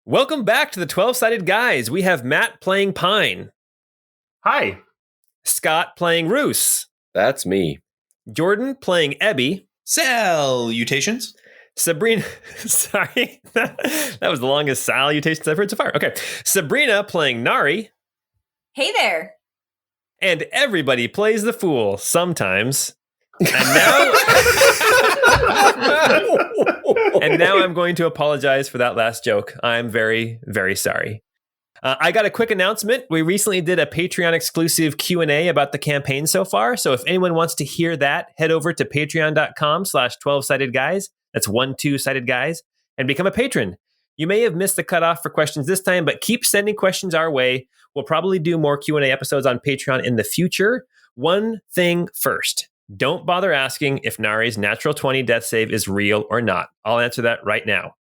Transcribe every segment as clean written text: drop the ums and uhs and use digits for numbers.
Welcome back to the 12-Sided Guys. We have Matt playing Pine. Hi. Scott playing Roos. That's me. Jordan playing Ebby. Salutations. Sabrina, sorry, that was the longest salutations I've heard so far. Okay, Sabrina playing Nari. Hey there. And everybody plays the fool sometimes. And now I'm going to apologize for that last joke. I'm very, very sorry. I got a quick announcement. We recently did a Patreon exclusive Q&A about the campaign so far. So if anyone wants to hear that, head over to patreon.com/12sidedguys. That's 12sided guys, and become a patron. You may have missed the cutoff for questions this time, but keep sending questions our way. We'll probably do more Q&A episodes on Patreon in the future. One thing first. Don't bother asking if Nari's natural 20 death save is real or not. I'll answer that right now.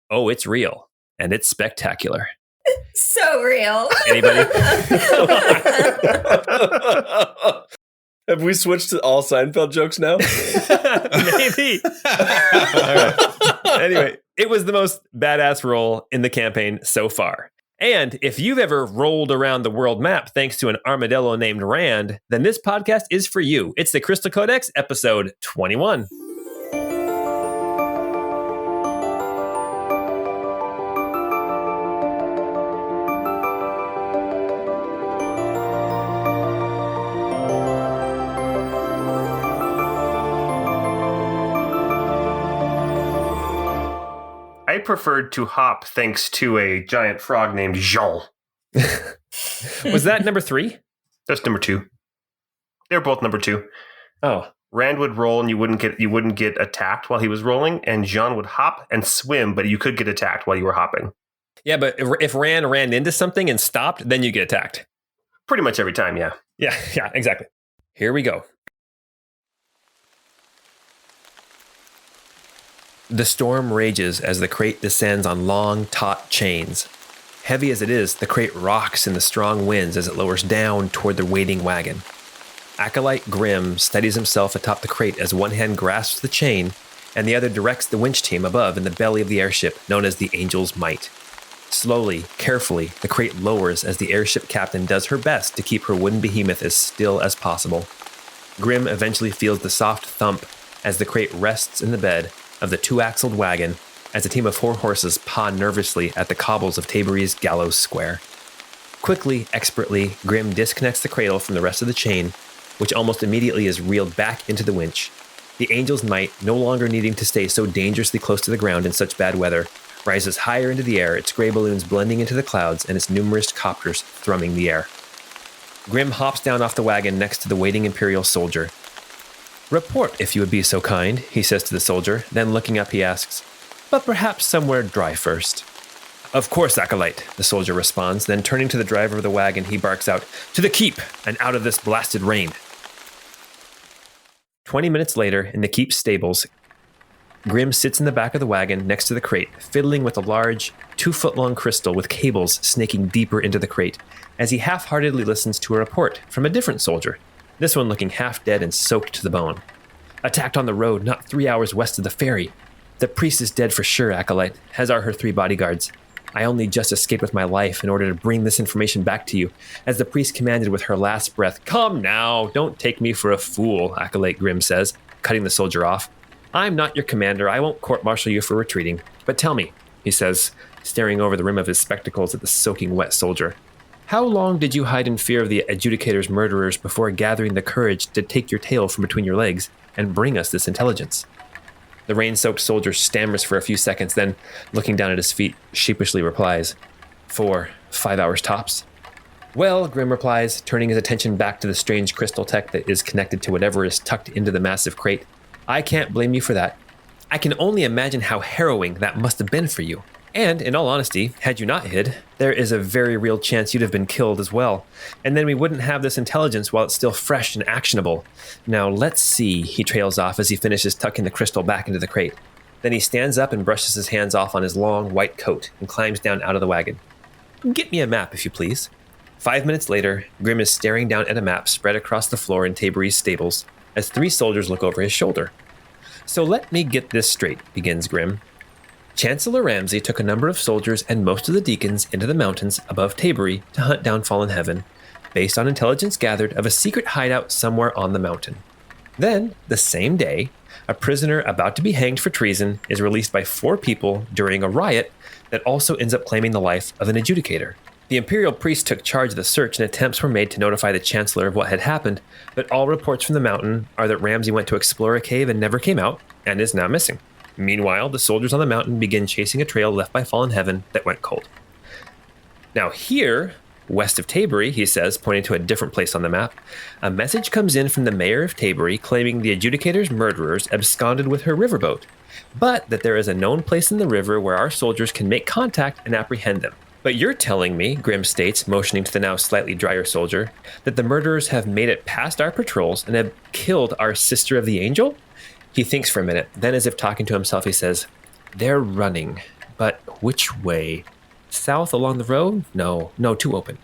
Oh, it's real. And it's spectacular. So real. Anybody? Have we switched to all Seinfeld jokes now? Maybe. All right. Anyway, it was the most badass roll in the campaign so far. And if you've ever rolled around the world map thanks to an armadillo named Rand, then this podcast is for you. It's the Crystal Codex, episode 21. I preferred to hop thanks to a giant frog named Jean. Was that number 3? That's number 2. They're both number 2. Oh. Rand would roll and you wouldn't get attacked while he was rolling, and Jean would hop and swim, but you could get attacked while you were hopping. Yeah, but if Rand ran into something and stopped, then you get attacked. Pretty much every time, yeah. Yeah, exactly. Here we go. The storm rages as the crate descends on long, taut chains. Heavy as it is, the crate rocks in the strong winds as it lowers down toward the waiting wagon. Acolyte Grimm steadies himself atop the crate as one hand grasps the chain and the other directs the winch team above in the belly of the airship known as the Angel's Might. Slowly, carefully, the crate lowers as the airship captain does her best to keep her wooden behemoth as still as possible. Grimm eventually feels the soft thump as the crate rests in the bed of the two-axled wagon as a team of 4 horses paw nervously at the cobbles of Taboree's Gallows Square. Quickly, expertly, Grimm disconnects the cradle from the rest of the chain, which almost immediately is reeled back into the winch. The Angel's Might, no longer needing to stay so dangerously close to the ground in such bad weather, rises higher into the air, its gray balloons blending into the clouds and its numerous copters thrumming the air. Grimm hops down off the wagon next to the waiting Imperial soldier. "Report, if you would be so kind," he says to the soldier. Then looking up, he asks, "But perhaps somewhere dry first." "Of course, Acolyte," the soldier responds. Then turning to the driver of the wagon, he barks out, "To the keep, and out of this blasted rain." 20 minutes later, in the keep stables, Grimm sits in the back of the wagon next to the crate, fiddling with a large, 2-foot-long crystal with cables snaking deeper into the crate, as he half-heartedly listens to a report from a different soldier, this one looking half dead and soaked to the bone. "Attacked on the road, not 3 hours west of the ferry. The priest is dead for sure, Acolyte, as are her 3 bodyguards. I only just escaped with my life in order to bring this information back to you, as the priest commanded with her last breath." "Come now, don't take me for a fool," Acolyte Grimm says, cutting the soldier off. "I'm not your commander. I won't court-martial you for retreating. But tell me," he says, staring over the rim of his spectacles at the soaking wet soldier, "how long did you hide in fear of the adjudicator's murderers before gathering the courage to take your tail from between your legs and bring us this intelligence?" The rain-soaked soldier stammers for a few seconds, then, looking down at his feet, sheepishly replies, 4, 5 hours tops." "Well," Grimm replies, turning his attention back to the strange crystal tech that is connected to whatever is tucked into the massive crate, "I can't blame you for that. I can only imagine how harrowing that must have been for you. And, in all honesty, had you not hid, there is a very real chance you'd have been killed as well. And then we wouldn't have this intelligence while it's still fresh and actionable. Now, let's see," he trails off as he finishes tucking the crystal back into the crate. Then he stands up and brushes his hands off on his long, white coat and climbs down out of the wagon. "Get me a map, if you please." 5 minutes later, Grimm is staring down at a map spread across the floor in Taboree's stables as 3 soldiers look over his shoulder. "So let me get this straight," begins Grimm. Chancellor Ramsey took a number of soldiers and most of the deacons into the mountains above Tabery to hunt down fallen heaven, based on intelligence gathered of a secret hideout somewhere on the mountain. Then, the same day, a prisoner about to be hanged for treason is released by 4 people during a riot that also ends up claiming the life of an adjudicator. The imperial priest took charge of the search and attempts were made to notify the chancellor of what had happened, but all reports from the mountain are that Ramsey went to explore a cave and never came out and is now missing. Meanwhile, the soldiers on the mountain begin chasing a trail left by fallen heaven that went cold. Now here, west of Tabery, he says, pointing to a different place on the map, a message comes in from the mayor of Tabery claiming the adjudicator's murderers absconded with her riverboat, but that there is a known place in the river where our soldiers can make contact and apprehend them. But you're telling me, Grim states, motioning to the now slightly drier soldier, that the murderers have made it past our patrols and have killed our sister of the angel? He thinks for a minute, then as if talking to himself, he says, they're running, but which way? South along the road? No, too open.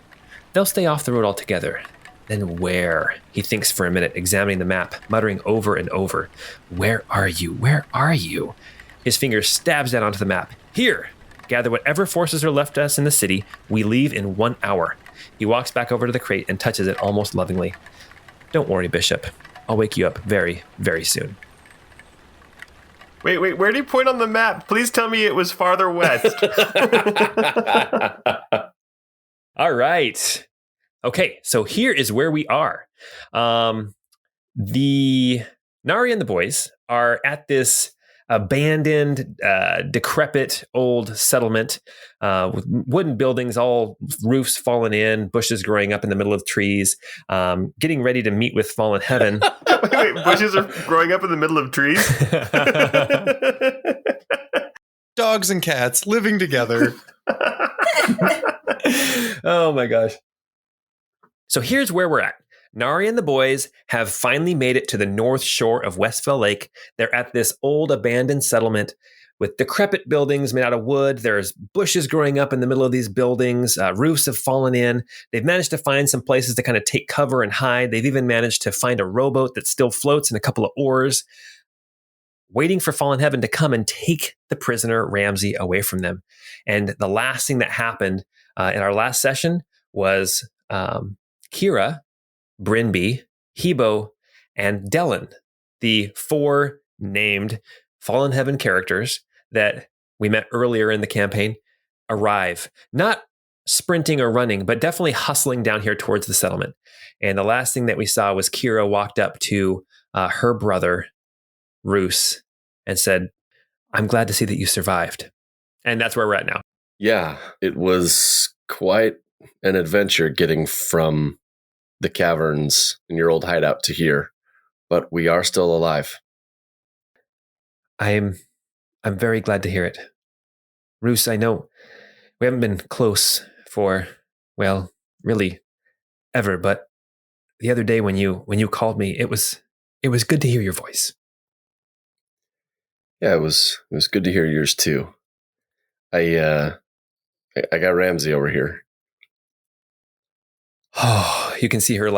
They'll stay off the road altogether. Then where? He thinks for a minute, examining the map, muttering over and over, where are you? Where are you? His finger stabs down onto the map. Here! Gather whatever forces are left us in the city. We leave in 1 hour. He walks back over to the crate and touches it almost lovingly. Don't worry, Bishop. I'll wake you up very, very soon. Wait, where do you point on the map? Please tell me it was farther west. All right. Okay, so here is where we are. The Nari and the boys are at this abandoned, decrepit old settlement with wooden buildings, all roofs fallen in, bushes growing up in the middle of trees, getting ready to meet with fallen heaven. wait, bushes are growing up in the middle of trees? Dogs and cats living together. Oh my gosh. So here's where we're at. Nari and the boys have finally made it to the north shore of Westfell Lake. They're at this old abandoned settlement with decrepit buildings made out of wood. There's bushes growing up in the middle of these buildings. Roofs have fallen in. They've managed to find some places to kind of take cover and hide. They've even managed to find a rowboat that still floats and a couple of oars, waiting for fallen heaven to come and take the prisoner Ramsey away from them. And the last thing that happened in our last session was Kira, Brinby, Hebo, and Dellen, the 4 named Fallen Heaven characters that we met earlier in the campaign, arrive. Not sprinting or running, but definitely hustling down here towards the settlement. And the last thing that we saw was Kira walked up to her brother, Roos, and said, I'm glad to see that you survived. And that's where we're at now. Yeah, it was quite an adventure getting from the caverns in your old hideout to here, but we are still alive. I'm very glad to hear it. Roos, I know we haven't been close for, well, really ever, but the other day when you called me, it was good to hear your voice. Yeah, it was good to hear yours too. I got Ramsey over here. Oh, you can see her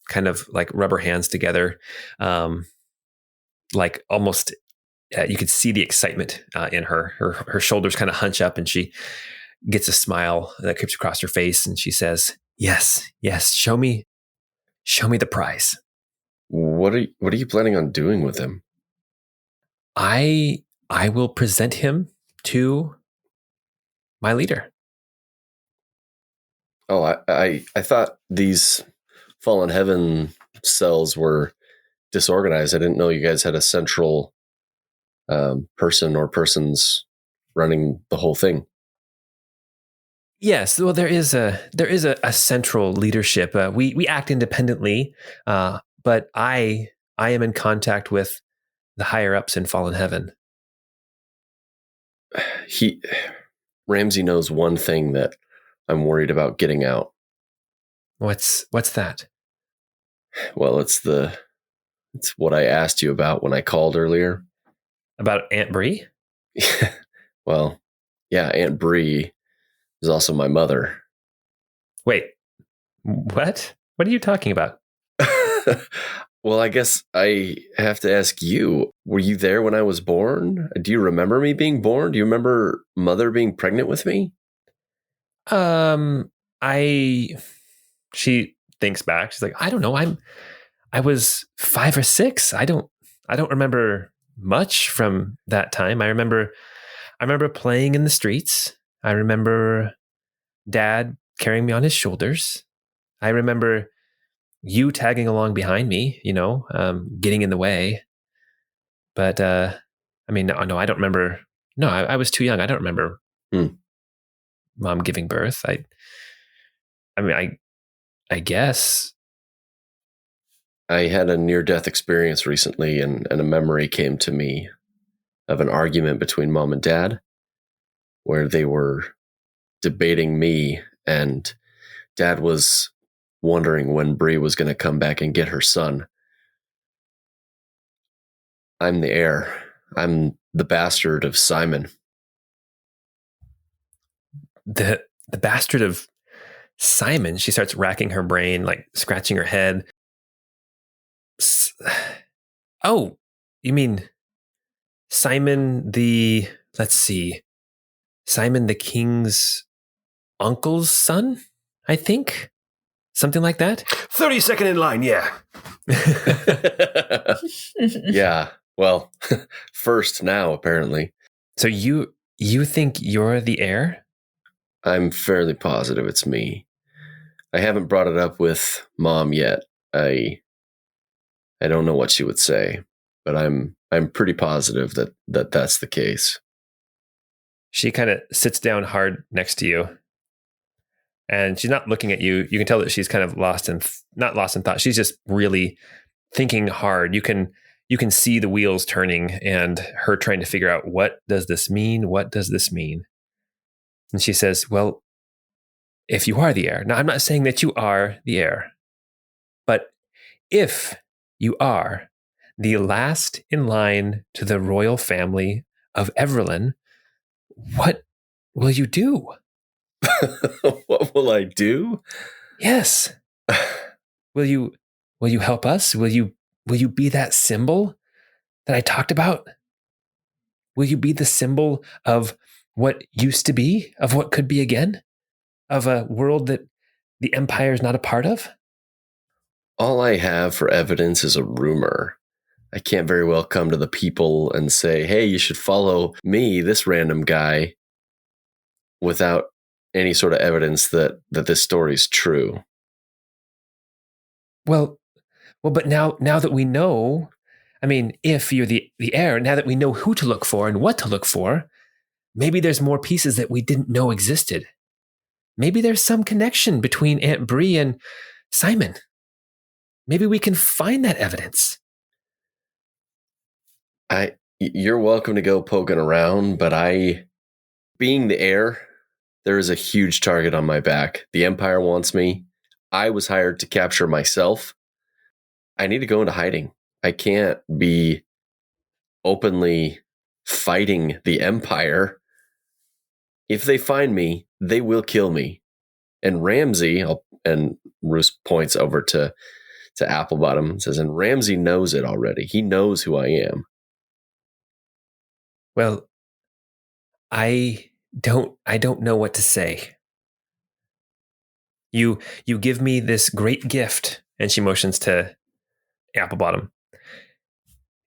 kind of rub her hands together, like almost. You could see the excitement in her. Her shoulders kind of hunch up, and she gets a smile that creeps across her face, and she says, "Yes, show me the prize." What are you planning on doing with him? I will present him to my leader. Oh, I thought these Fallen Heaven cells were disorganized. I didn't know you guys had a central person or persons running the whole thing. Yes, well, there is a central leadership. We act independently, but I am in contact with the higher ups in Fallen Heaven. Ramsey knows one thing that I'm worried about getting out. What's that? Well, it's what I asked you about when I called earlier. About Aunt Bree? Well, yeah, Aunt Bree is also my mother. Wait, what? What are you talking about? Well, I guess I have to ask you, were you there when I was born? Do you remember me being born? Do you remember mother being pregnant with me? Um, I. She thinks back. She's like, I don't know. I was 5 or 6. I don't remember much from that time. I remember playing in the streets. I remember Dad carrying me on his shoulders. I remember you tagging along behind me, getting in the way. But I mean, no, I don't remember. No, I was too young. I don't remember Mom giving birth. I guess. I had a near-death experience recently, and a memory came to me of an argument between Mom and Dad, where they were debating me, and Dad was wondering when Bree was going to come back and get her son. I'm the heir. I'm the bastard of Simon. The bastard of Simon. She starts racking her brain, like scratching her head. Oh, you mean Simon the, let's see, Simon the king's uncle's son, I think? Something like that? 32nd in line, yeah. Yeah, well, first now, apparently. So you think you're the heir? I'm fairly positive it's me. I haven't brought it up with Mom yet. I don't know what she would say, but I'm pretty positive that that's the case. She kind of sits down hard next to you, and she's not looking at you. You can tell that she's kind of not lost in thought. She's just really thinking hard. You can see the wheels turning and her trying to figure out, what does this mean? What does this mean? And she says, well, if you are the heir, now I'm not saying that you are the heir, but if you are the last in line to the royal family of Everlyn, what will you do? What will I do? Yes. Will you help us? Will you be that symbol that I talked about? Will you be the symbol of what used to be, of what could be again, of a world that the Empire is not a part of? All I have for evidence is a rumor. I can't very well come to the people and say, hey, you should follow me, this random guy, without any sort of evidence that this story's true. Well, but now that we know, I mean, if you're the heir, now that we know who to look for and what to look for, maybe there's more pieces that we didn't know existed. Maybe there's some connection between Aunt Bree and Simon. Maybe we can find that evidence. You're welcome to go poking around, but being the heir, there is a huge target on my back. The Empire wants me. I was hired to capture myself. I need to go into hiding. I can't be openly fighting the Empire. If they find me, they will kill me. And Ramsey, and Roos points over to Applebottom and says, and Ramsey knows it already. He knows who I am. Well, I don't know what to say. You give me this great gift, and she motions to Applebottom.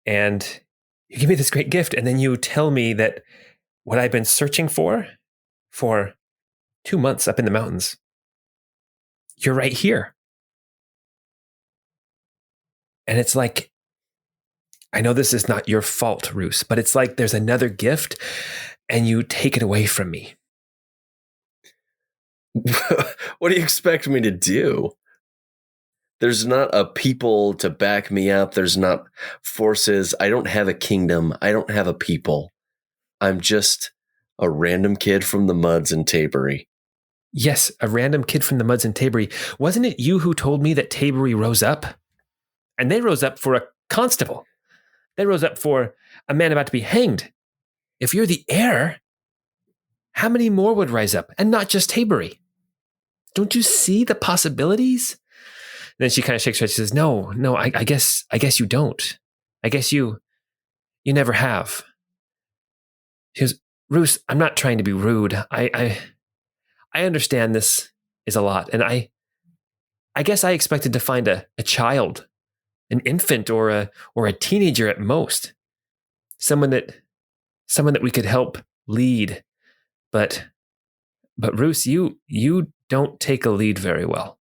And you give me this great gift, and then you tell me that what I've been searching for 2 months up in the mountains, you're right here. And it's like, I know this is not your fault, Roos, but it's like there's another gift and you take it away from me. What do you expect me to do? There's not a people to back me up. There's not forces. I don't have a kingdom. I don't have a people. I'm just a random kid from the Muds in Tabery. Yes, a random kid from the Muds in Tabery. Wasn't it you who told me that Tabery rose up? And they rose up for a constable. They rose up for a man about to be hanged. If you're the heir, how many more would rise up? And not just Tabery. Don't you see the possibilities? then she kind of shakes her head. She says, no, I guess you don't. I guess you never have. She goes, Roos, I'm not trying to be rude. I understand this is a lot. And I guess I expected to find a child, an infant or a teenager at most. Someone that we could help lead. But Roos, you don't take a lead very well.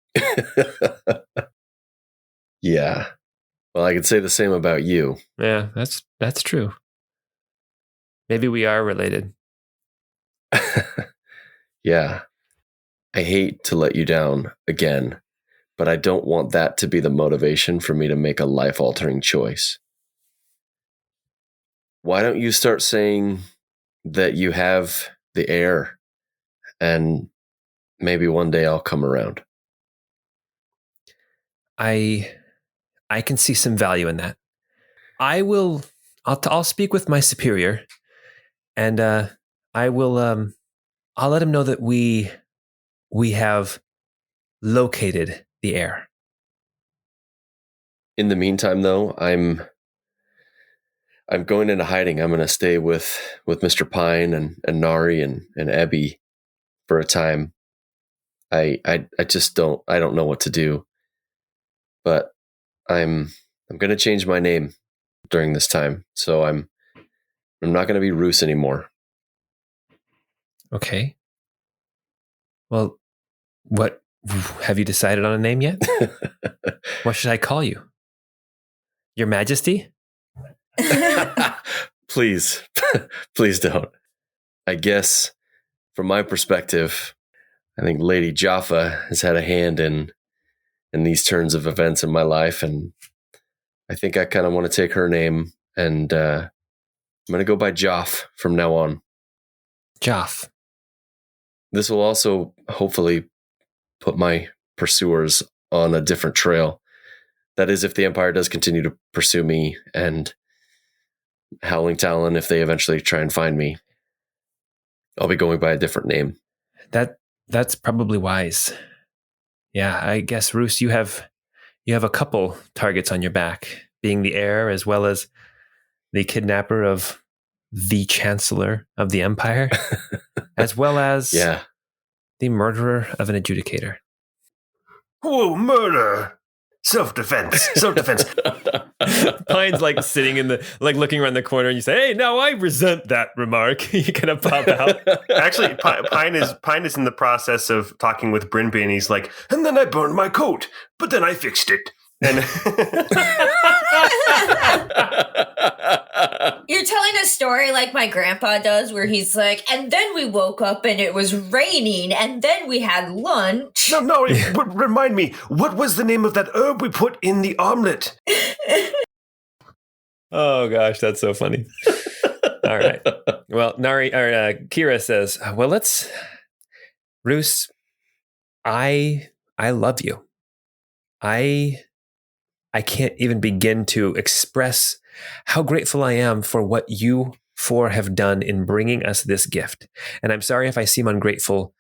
Yeah. Well, I could say the same about you. Yeah, that's true. Maybe we are related. Yeah. I hate to let you down again, but I don't want that to be the motivation for me to make a life-altering choice. Why don't you start saying that you have the heir, and maybe one day I'll come around. I can see some value in that. I'll speak with my superior, and I'll let him know that we have located the heir. In the meantime, though, I'm going into hiding. I'm going to stay with Mr. Pine and Nari and Abby for a time. I don't know what to do, but I'm going to change my name during this time. So I'm not going to be Roos anymore. Okay. Well, what have you decided on a name yet? What should I call you? Your Majesty? Please don't. I guess from my perspective, I think Lady Jaffa has had a hand in these turns of events in my life, and I think I kind of want to take her name, and I'm going to go by Joff from now on. Joff. This will also hopefully put my pursuers on a different trail. That is, if the Empire does continue to pursue me, and Howling Talon, if they eventually try and find me, I'll be going by a different name. That's probably wise. Yeah, I guess, Roos, you have a couple targets on your back, being the heir as well as the kidnapper of the Chancellor of the Empire, as well as the murderer of an adjudicator. Whoa, murder! Self-defense. Pine's like sitting in looking around the corner, and you say, "Hey, now I resent that remark." You kind of pop out. Actually, Pine is in the process of talking with Brinby, and he's like, "And then I burned my coat, but then I fixed it." And You're telling a story like my grandpa does, where he's like, and then we woke up and it was raining, and then we had lunch. No, remind me, what was the name of that herb we put in the omelet? Oh gosh, that's so funny. All right. Well, Kira says, "Well, Roos, I love you. I can't even begin to express how grateful I am for what you four have done in bringing us this gift. And I'm sorry if I seem ungrateful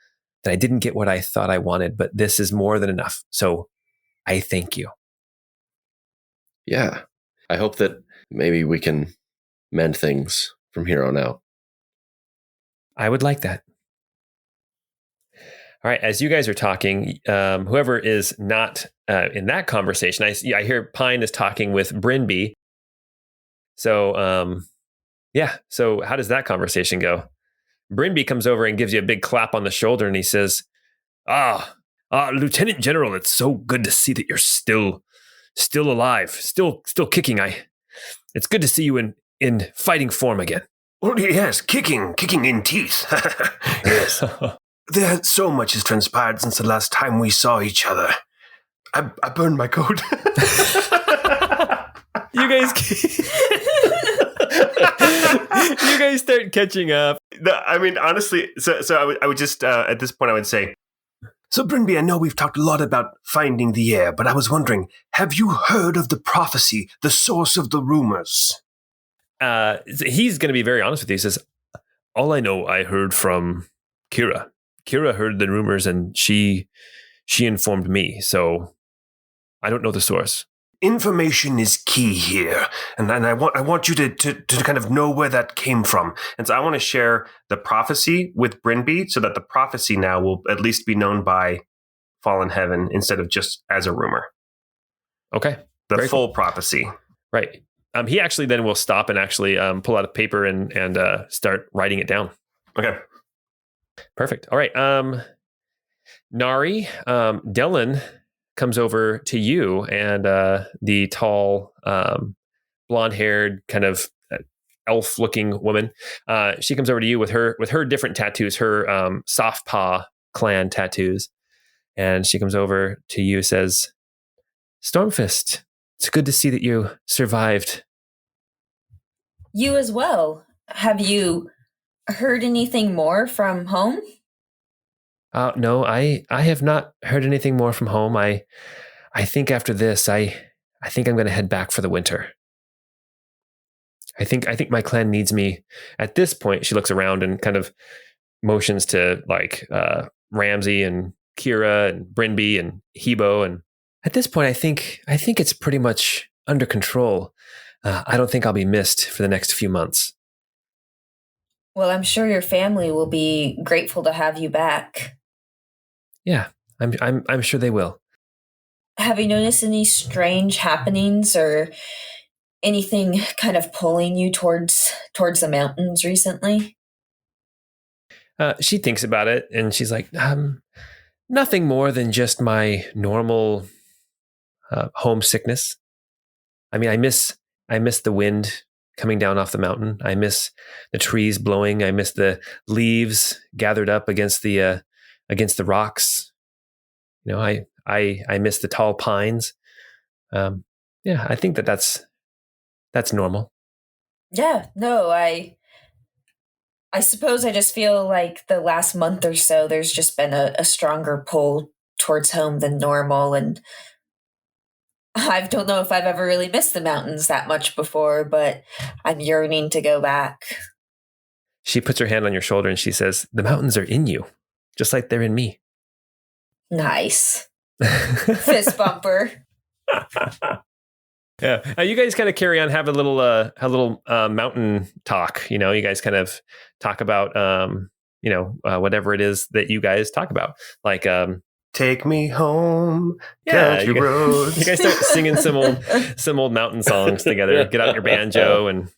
that I didn't get what I thought I wanted, but this is more than enough. So I thank you." Yeah. I hope that maybe we can mend things from here on out. I would like that. All right. As you guys are talking, whoever is not in that conversation, I hear Pine is talking with Brinby. So, So how does that conversation go? Brinby comes over and gives you a big clap on the shoulder, and he says, Lieutenant General, it's so good to see that you're still alive, still kicking. It's good to see you in fighting form again. Well, yes, kicking in teeth. Yes. So much has transpired since the last time we saw each other. I burned my coat. You guys start catching up. I mean, honestly, so I would just, at this point, I would say, so Brinby, I know we've talked a lot about finding the heir, but I was wondering, have you heard of the prophecy, the source of the rumors? He's going to be very honest with you. He says, all I know, I heard from Kira. Kira heard the rumors, and she informed me. So I don't know the source. Information is key here, and I want you to kind of know where that came from. And so I want to share the prophecy with Brinby, so that the prophecy now will at least be known by Fallen Heaven instead of just as a rumor. Okay. The Very full cool. prophecy. Right. He actually then will stop and actually pull out a paper and start writing it down. Okay. Perfect. All right. Nari, Dylan comes over to you, and the tall, blonde-haired, kind of elf-looking woman. She comes over to you with her different tattoos, her soft paw clan tattoos, and she comes over to you, says, "Stormfist, it's good to see that you survived." You as well. Have you heard anything more from home? No, I have not heard anything more from home. I think after this, I think I'm going to head back for the winter. I think my clan needs me. At this point, she looks around and kind of motions to like Ramsey and Kira and Brinby and Hebo. And at this point, I think it's pretty much under control. I don't think I'll be missed for the next few months. Well, I'm sure your family will be grateful to have you back. Yeah, I'm sure they will. Have you noticed any strange happenings or anything kind of pulling you towards the mountains recently? She thinks about it and she's like, nothing more than just my normal homesickness. I mean, I miss the wind coming down off the mountain. I miss the trees blowing. I miss the leaves gathered up against the rocks. You know, I miss the tall pines. Yeah, I think that's normal. Yeah, no, I suppose I just feel like the last month or so there's just been a stronger pull towards home than normal, and I don't know if I've ever really missed the mountains that much before, but I'm yearning to go back. She puts her hand on your shoulder and she says, "The mountains are in you, just like they're in me." Nice. Fist bumper. Yeah, you guys kind of carry on, have a little mountain talk. You know, you guys kind of talk about whatever it is that you guys talk about, like take me home, country roads. You guys start singing some old mountain songs together. Get out your banjo and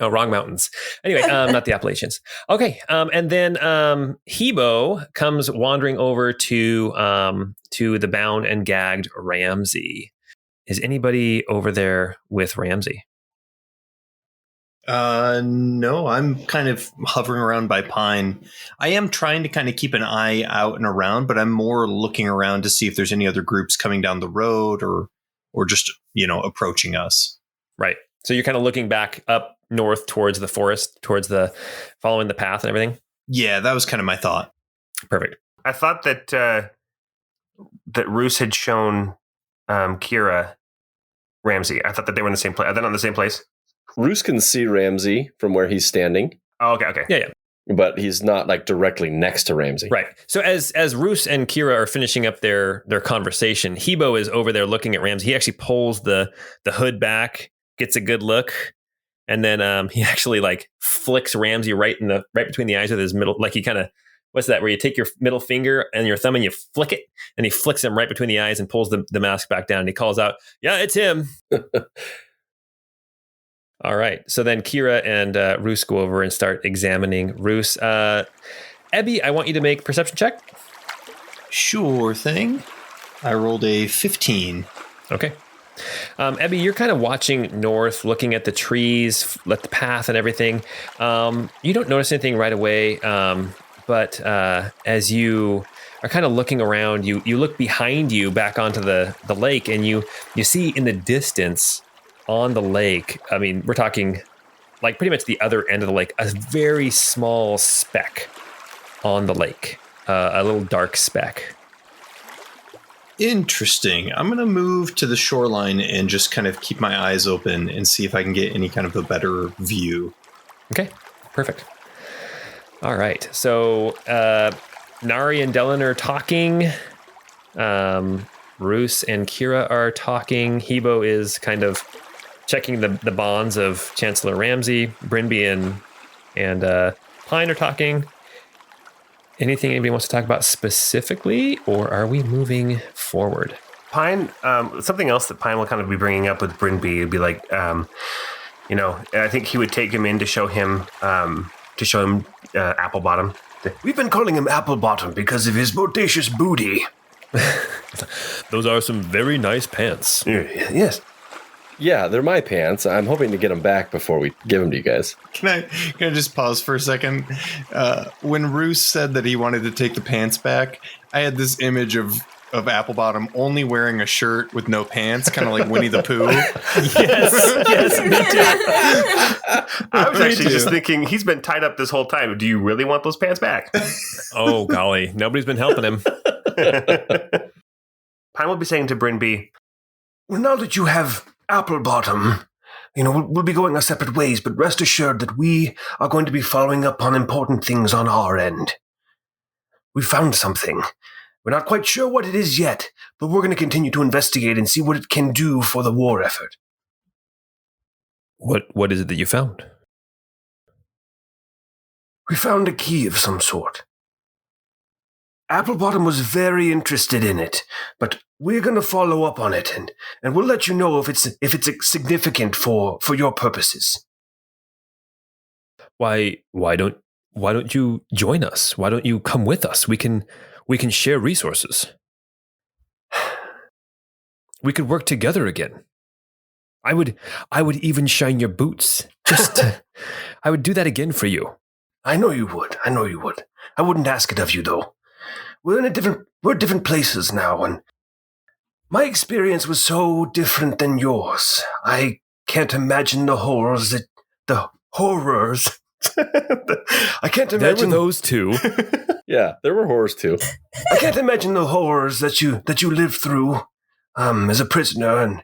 wrong mountains. Anyway, not the Appalachians. Okay, and then Hebo comes wandering over to the bound and gagged Ramsey. Is anybody over there with Ramsey? No, I'm kind of hovering around by Pine. I am trying to kind of keep an eye out and around, but I'm more looking around to see if there's any other groups coming down the road or just, approaching us. Right. So you're kind of looking back up north towards the forest, towards following the path and everything? Yeah, that was kind of my thought. Perfect. I thought that Roos had shown Kira Ramsey. I thought that they were in the same place. Are they not in the same place? Roos can see Ramsey from where he's standing. Oh, okay. Yeah. But he's not like directly next to Ramsey. Right. So as Roos and Kira are finishing up their conversation, Hebo is over there looking at Ramsey. He actually pulls the hood back, gets a good look, and then he actually like flicks Ramsey right between the eyes with his middle, like he kind of, what's that, where you take your middle finger and your thumb and you flick it, and he flicks him right between the eyes and pulls the mask back down. And he calls out, "Yeah, it's him." All right. So then Kira and Roos go over and start examining Roos. Ebby, I want you to make a perception check. Sure thing. I rolled a 15. Okay. Ebby, you're kind of watching north, looking at the trees, at the path and everything. You don't notice anything right away, but as you are kind of looking around, you look behind you back onto the lake, and you see in the distance on the lake, I mean, we're talking like pretty much the other end of the lake, a very small speck on the lake, a little dark speck. Interesting. I'm going to move to the shoreline and just kind of keep my eyes open and see if I can get any kind of a better view. Okay, perfect. All right. So Nari and Dylan are talking. Roos and Kira are talking. Hebo is kind of checking the bonds of Chancellor Ramsey. Brinby and Pine are talking. Anything anybody wants to talk about specifically, or are we moving forward? Pine, something else that Pine will kind of be bringing up with Brinby would be like, I think he would take him in to show him Applebottom. We've been calling him Applebottom because of his bodacious booty. Those are some very nice pants. Yes. Yeah, they're my pants. I'm hoping to get them back before we give them to you guys. Can I just pause for a second? When Roos said that he wanted to take the pants back, I had this image of Applebottom only wearing a shirt with no pants, kind of like Winnie the Pooh. Yes, me too. I was actually just thinking, he's been tied up this whole time. Do you really want those pants back? Oh, golly. Nobody's been helping him. Pine will be saying to Brinby, well, now that you have Applebottom, we'll be going our separate ways, but rest assured that we are going to be following up on important things on our end. We found something. We're not quite sure what it is yet, but we're going to continue to investigate and see what it can do for the war effort. What is it that you found? We found a key of some sort. Applebottom was very interested in it, but we're going to follow up on it, and we'll let you know if it's significant for your purposes. Why don't you join us? Why don't you come with us? We can share resources. We could work together again. I would even shine your boots. I would do that again for you. I know you would. I wouldn't ask it of you, though. We're different places now, and my experience was so different than yours. I can't imagine the horrors. I can't imagine. There were those two. Yeah, there were horrors too. I can't imagine the horrors that you lived through, as a prisoner, and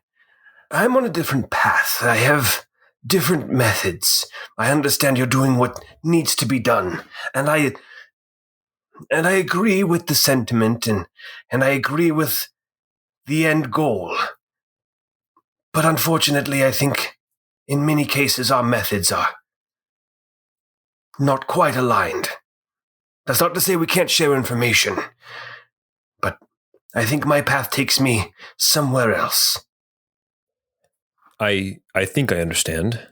I'm on a different path. I have different methods. I understand you're doing what needs to be done, and I agree with the sentiment, and I agree with the end goal. But unfortunately, I think in many cases our methods are not quite aligned. That's not to say we can't share information, but I think my path takes me somewhere else. I think I understand.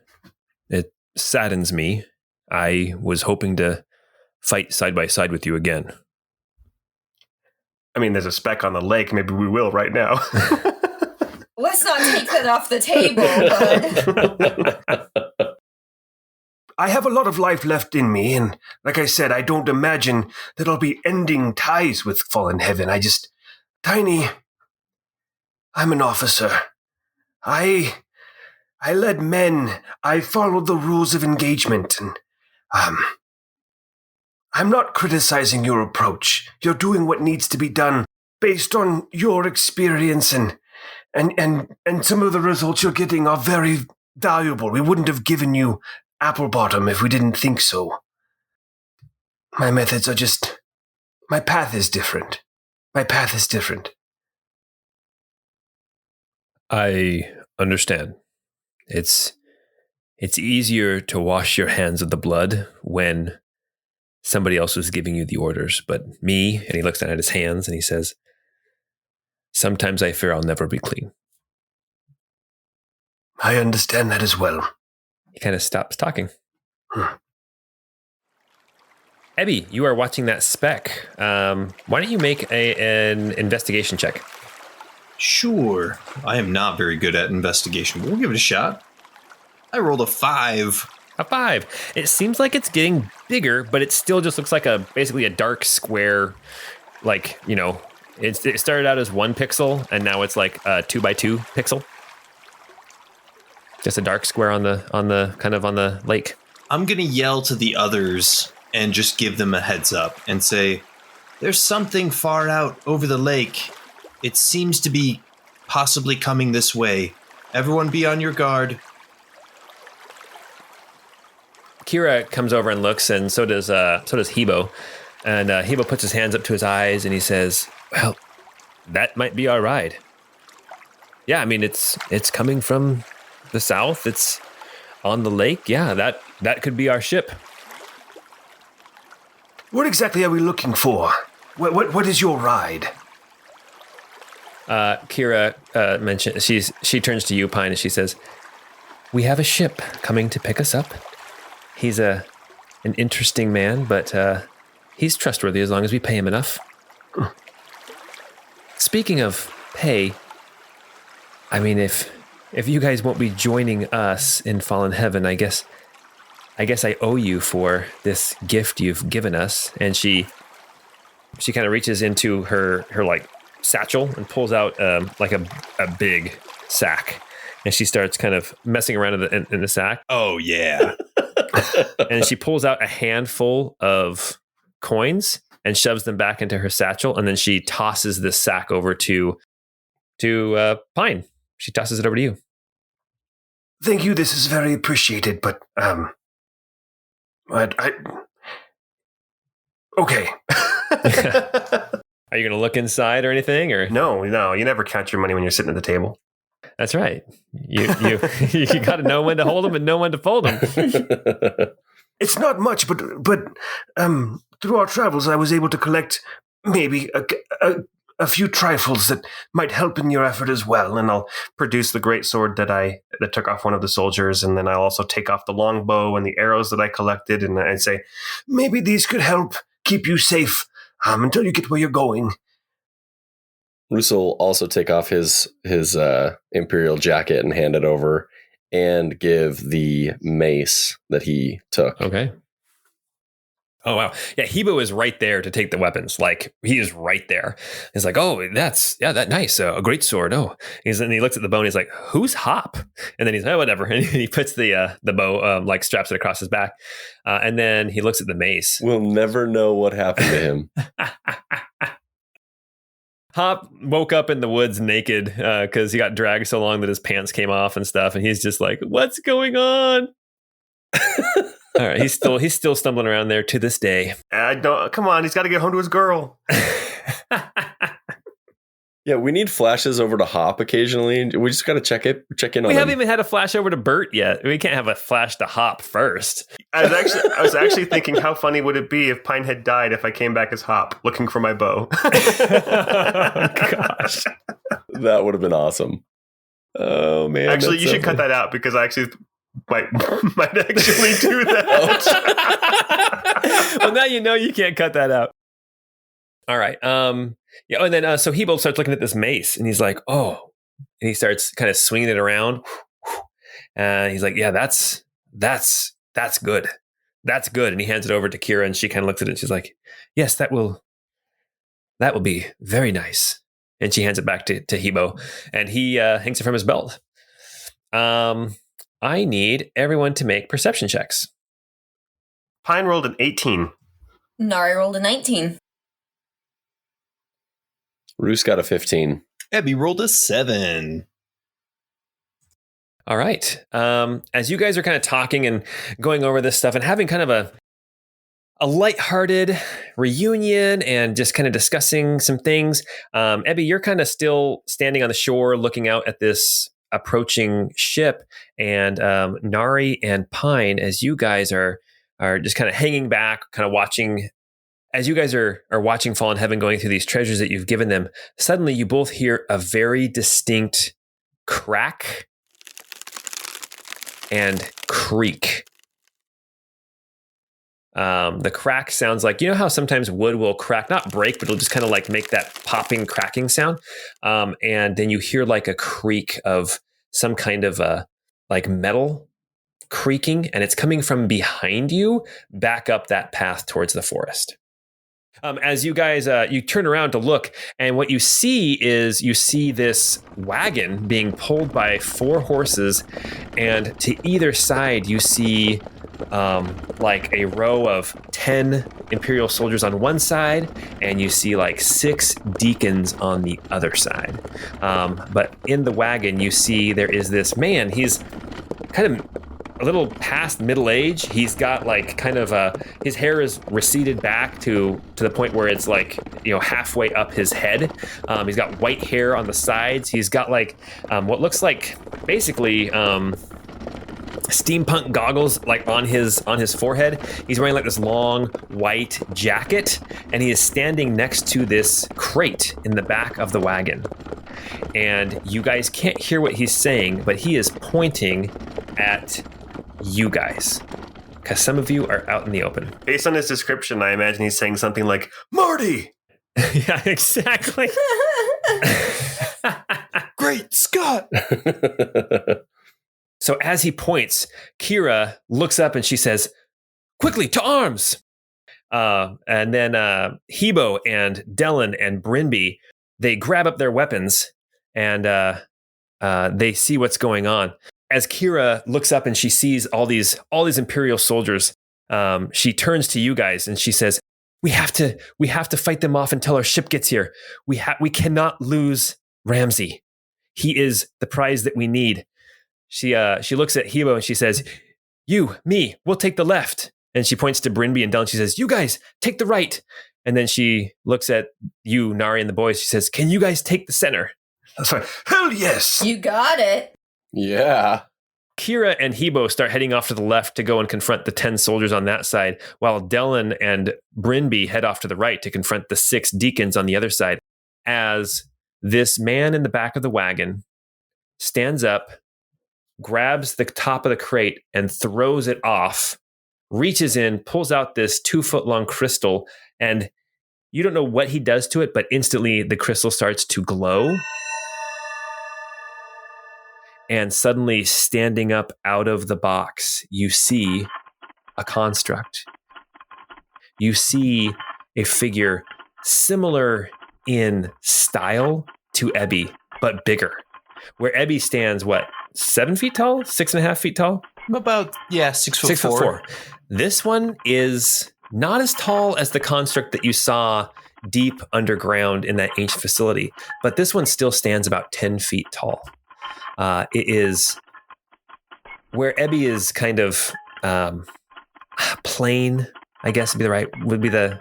It saddens me. I was hoping to fight side by side with you again. I mean, there's a speck on the lake. Maybe we will right now. Let's not take that off the table, bud. I have a lot of life left in me, and like I said, I don't imagine that I'll be ending ties with Fallen Heaven. Tiny, I'm an officer. I led men. I followed the rules of engagement, and I'm not criticizing your approach. You're doing what needs to be done based on your experience, and some of the results you're getting are very valuable. We wouldn't have given you Applebottom if we didn't think so. My methods are just... My path is different. I understand. It's easier to wash your hands of the blood when somebody else is giving you the orders. But me, and he looks down at his hands and he says, sometimes I fear I'll never be clean. I understand that as well. He kind of stops talking. Ebby, you are watching that speck. Why don't you make an investigation check? Sure. I am not very good at investigation. We'll give it a shot. I rolled a 5. A 5. It seems like it's getting bigger, but it still just looks like basically a dark square. Like, it started out as 1 pixel, and now it's like a 2x2 pixel. Just a dark square on the lake. I'm going to yell to the others and just give them a heads up and say, there's something far out over the lake. It seems to be possibly coming this way. Everyone be on your guard. Kira comes over and looks, and so does Hebo. And Hebo puts his hands up to his eyes and he says, well, that might be our ride. Yeah, I mean, it's coming from the south. It's on the lake. Yeah, that could be our ship. What exactly are we looking for? What is your ride? Kira mentioned, she turns to you, Pine, and she says, we have a ship coming to pick us up. He's an interesting man, but he's trustworthy as long as we pay him enough. Speaking of pay, I mean, if you guys won't be joining us in Fallen Heaven, I guess I owe you for this gift you've given us. And she kind of reaches into her like satchel and pulls out like a big sack, and she starts kind of messing around in the sack. Oh yeah. And she pulls out a handful of coins and shoves them back into her satchel, and then she tosses this sack over to Pine. She tosses it over to you. Thank you. This is very appreciated, but I okay. Are you going to look inside or anything, or No, you never count your money when you're sitting at the table. That's right. You got to know when to hold them and know when to fold them. It's not much, but through our travels, I was able to collect maybe a few trifles that might help in your effort as well. And I'll produce the great sword that took off one of the soldiers, and then I'll also take off the longbow and the arrows that I collected, and I'd say maybe these could help keep you safe until you get where you're going. Russo will also take off his imperial jacket and hand it over, and give the mace that he took. Okay. Oh, wow. Yeah, Hebo is right there to take the weapons. Like, he is right there. He's like, oh, that's nice. A great sword. Oh, and he looks at the bow and he's like, who's Hop? And then he's like, oh, whatever. And he puts the bow, like straps it across his back. And then he looks at the mace. We'll never know what happened to him. Hop woke up in the woods naked because he got dragged so long that his pants came off and stuff. And he's just like, what's going on? All right, he's still stumbling around there to this day. Come on, he's got to get home to his girl. Yeah, we need flashes over to Hop occasionally. We just got to check in on. We haven't even had a flash over to Bert yet. We can't have a flash to Hop first. I was actually thinking, how funny would it be if Pine had died if I came back as Hop looking for my bow? Oh, gosh, that would have been awesome. Oh man! Actually, you should cut that out because I actually might actually do that. Well, now you know you can't cut that out. All right. Yeah. And then so Hebo starts looking at this mace, and he's like, "Oh," and he starts kind of swinging it around. And he's like, "Yeah, that's good. That's good." And he hands it over to Kira, and she kind of looks at it, and she's like, "Yes, that will be very nice." And she hands it back to Hebo, and he hangs it from his belt. I need everyone to make perception checks. Pine rolled an 18. Nari rolled a 19. Roos got a 15. Abby rolled a 7. All right. As you guys are kind of talking and going over this stuff and having kind of a lighthearted reunion and just kind of discussing some things, Ebby, you're kind of still standing on the shore looking out at this approaching ship, and Nari and Pine, as you guys are just kind of hanging back, kind of watching. As you guys are watching Fallen Heaven going through these treasures that you've given them, suddenly you both hear a very distinct crack and creak. The crack sounds like, you know how sometimes wood will crack, not break, but it'll just kind of like make that popping, cracking sound. And then you hear like a creak of some kind of like metal creaking, and it's coming from behind you back up that path towards the forest. As you guys, you turn around to look, and what you see is this wagon being pulled by 4 horses, and to either side you see like a row of 10 Imperial soldiers on one side, and you see like 6 deacons on the other side. But in the wagon, you see there is this man. He's kind of a little past middle age. He's got like kind of his hair is receded back to the point where it's like, halfway up his head. He's got white hair on the sides. He's got like what looks like basically steampunk goggles like on his forehead. He's wearing like this long white jacket, and he is standing next to this crate in the back of the wagon. And you guys can't hear what he's saying, but he is pointing at you guys, because some of you are out in the open. Based on his description, I imagine he's saying something like, Marty! Yeah, exactly. Great Scott! So as he points, Kira looks up and she says, quickly, to arms! And then Hebo and Dellen and Brinby, they grab up their weapons and they see what's going on. As Kira looks up and she sees all these Imperial soldiers, she turns to you guys and she says, we have to fight them off until our ship gets here. We cannot lose Ramsey. He is the prize that we need. She looks at Hebo and she says, me, we'll take the left. And she points to Brinby and Dellen. She says, you guys, take the right. And then she looks at you, Nari and the boys. She says, can you guys take the center? That's right. Hell yes. You got it. Yeah. Kira and Hebo start heading off to the left to go and confront the 10 soldiers on that side, while Dellen and Brinby head off to the right to confront the 6 deacons on the other side. As this man in the back of the wagon stands up, grabs the top of the crate and throws it off, reaches in, pulls out this 2-foot-long crystal, and you don't know what he does to it, but instantly the crystal starts to glow. And suddenly, standing up out of the box, you see a construct. You see a figure similar in style to Ebby, but bigger. Where Ebby stands, 7 feet tall? 6.5 feet tall? About, 6'4". 6'4". This one is not as tall as the construct that you saw deep underground in that ancient facility, but this one still stands about 10 feet tall. It is where Ebby is kind of plain, I guess would be the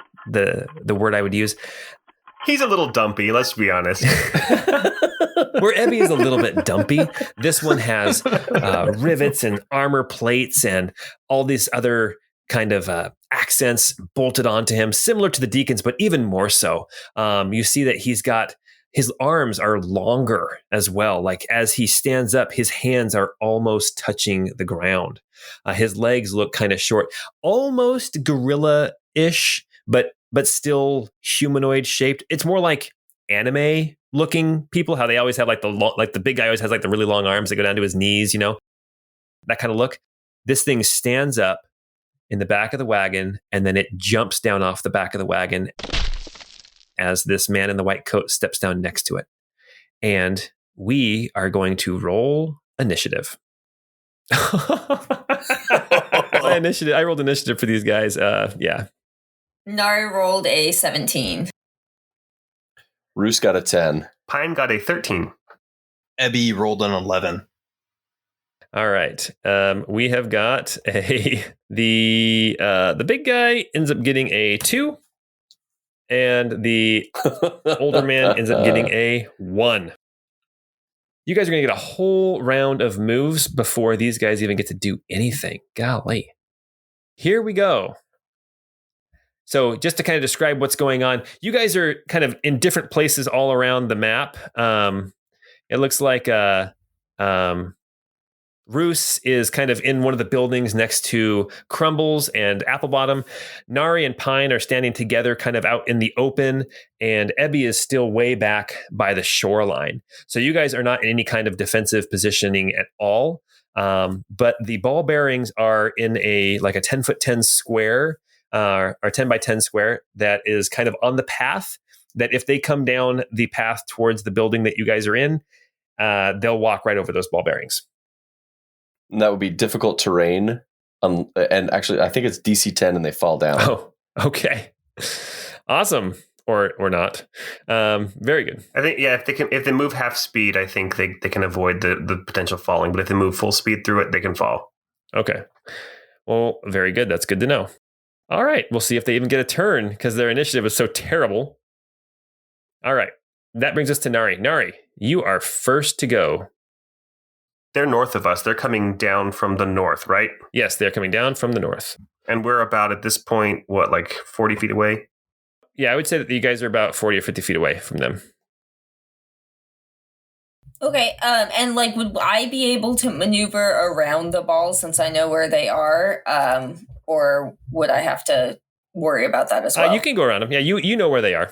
word I would use. He's a little dumpy, let's be honest. Where Ebby is a little bit dumpy, this one has rivets and armor plates and all these other kind of accents bolted onto him, similar to the deacons, but even more so. You see that his arms are longer as well. Like as he stands up, his hands are almost touching the ground. His legs look kind of short, almost gorilla-ish, but still humanoid shaped. It's more like anime looking people, how they always have like the big guy always has like the really long arms that go down to his knees, that kind of look. This thing stands up in the back of the wagon, and then it jumps down off the back of the wagon as this man in the white coat steps down next to it. And we are going to roll initiative. I rolled initiative for these guys. Yeah. Nari rolled a 17. Roos got a 10. Pine got a 13. Ebby rolled an 11. All right. We have got the big guy ends up getting a 2. And the older man ends up getting a 1. You guys are going to get a whole round of moves before these guys even get to do anything. Golly. Here we go. So just to kind of describe what's going on, you guys are kind of in different places all around the map. It looks like Roos is kind of in one of the buildings next to Crumbles and Applebottom. Nari and Pine are standing together kind of out in the open, and Ebby is still way back by the shoreline. So you guys are not in any kind of defensive positioning at all. But the ball bearings are in a 10x10 square, or 10x10 square that is kind of on the path, that if they come down the path towards the building that you guys are in, they'll walk right over those ball bearings. And that would be difficult terrain. And actually, I think it's DC 10 and they fall down. Oh, okay. Awesome. Or not. Very good. I think, if they move half speed, I think they can avoid the potential falling. But if they move full speed through it, they can fall. Okay. Well, very good. That's good to know. All right. We'll see if they even get a turn because their initiative is so terrible. All right. That brings us to Nari. Nari, you are first to go. They're north of us. They're coming down from the north, right? Yes, they're coming down from the north. And we're about at this point, what, like 40 feet away? Yeah, I would say that you guys are about 40 or 50 feet away from them. Okay, and like, would I be able to maneuver around the balls since I know where they are, or would I have to worry about that as well? You can go around them. Yeah, you know where they are.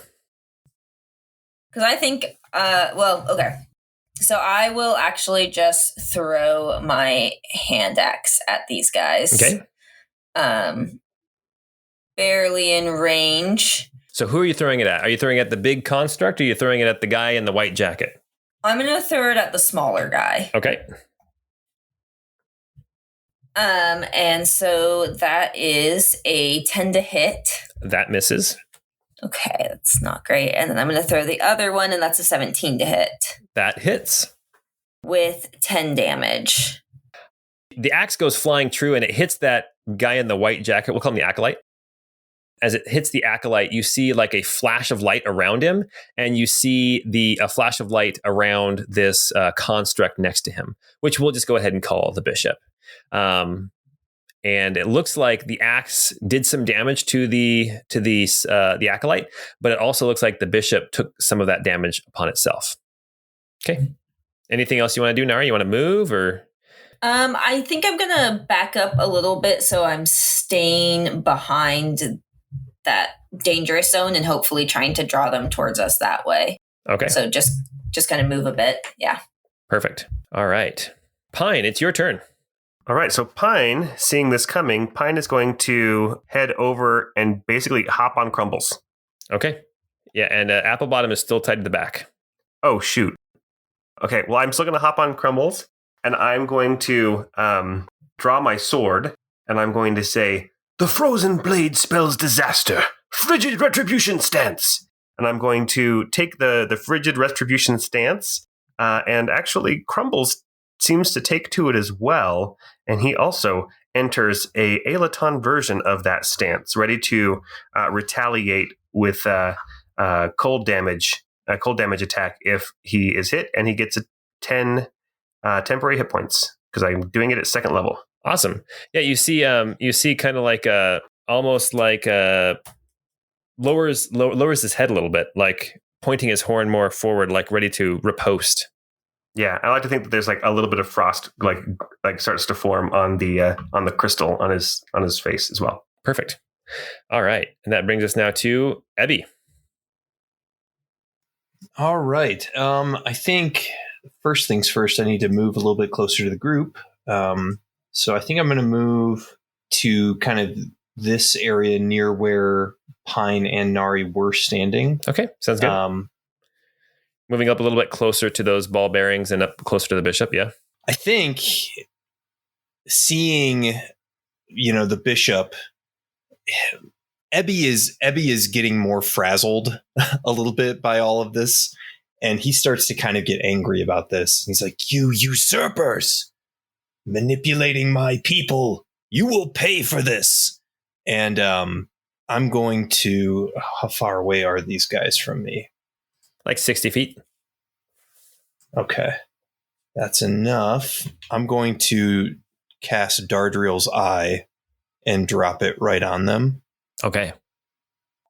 Because I think, okay. So I will actually just throw my hand axe at these guys. Okay. Barely in range. So who are you throwing it at? Are you throwing it at the big construct, or are you throwing it at the guy in the white jacket? I'm going to throw it at the smaller guy. Okay. And so that is a 10 to hit. That misses. Okay, that's not great. And then I'm going to throw the other one, and that's a 17 to hit. That hits. With 10 damage. The axe goes flying true, and it hits that guy in the white jacket. We'll call him the acolyte. As it hits the acolyte, you see like a flash of light around him, and you see a flash of light around this construct next to him, which we'll just go ahead and call the bishop. And it looks like the axe did some damage to the acolyte, but it also looks like the bishop took some of that damage upon itself. Okay. Anything else you want to do, Nari? You want to move or? I think I'm gonna back up a little bit so I'm staying behind that dangerous zone and hopefully trying to draw them towards us that way. Okay. So just kind of move a bit. Yeah. Perfect. All right. Pine, it's your turn. All right, so Pine, seeing this coming, Pine is going to head over and basically hop on Crumbles. Okay. Yeah, and Applebottom is still tied to the back. Oh, shoot. Okay, well, I'm still going to hop on Crumbles, and I'm going to draw my sword, and I'm going to say, "The frozen blade spells disaster. Frigid retribution stance." And I'm going to take the frigid retribution stance, and actually Crumbles seems to take to it as well, and he also enters a Alaton version of that stance, ready to retaliate with cold damage attack if he is hit, and he gets a 10 temporary hit points because I'm doing it at second level. Awesome. Yeah, you see kind of like almost like lowers his head a little bit, like pointing his horn more forward, like ready to riposte. Yeah, I like to think that there's like a little bit of frost, like starts to form on the crystal on his face as well. Perfect. All right, and that brings us now to Ebby. All right. I think first things first, I need to move a little bit closer to the group. So I think I'm going to move to kind of this area near where Pine and Nari were standing. Okay, sounds good. Moving up a little bit closer to those ball bearings and up closer to the bishop, yeah. I think seeing, the bishop, Ebby is getting more frazzled a little bit by all of this, and he starts to kind of get angry about this. He's like, "You usurpers, manipulating my people, you will pay for this." And I'm going to, how far away are these guys from me? Like 60 feet. Okay. That's enough. I'm going to cast Dardriel's Eye and drop it right on them. Okay.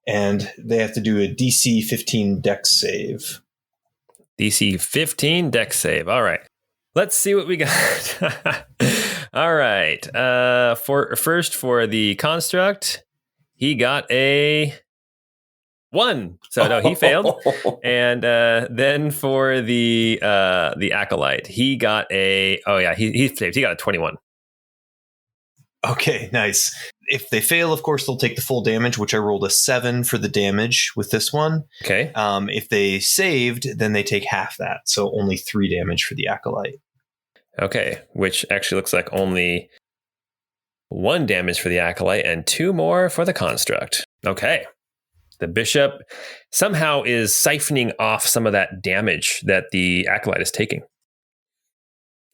And they have to do a DC 15 Dex save. DC 15 Dex save. All right. Let's see what we got. All right. For the construct, he got a 1. So no, he failed. And then for the acolyte, he got he saved. He got a 21. Okay, nice. If they fail, of course, they'll take the full damage, which I rolled a 7 for the damage with this one. Okay. If they saved, then they take half that. So only 3 damage for the acolyte. Okay, which actually looks like only 1 damage for the acolyte and 2 more for the construct. Okay. The bishop somehow is siphoning off some of that damage that the acolyte is taking.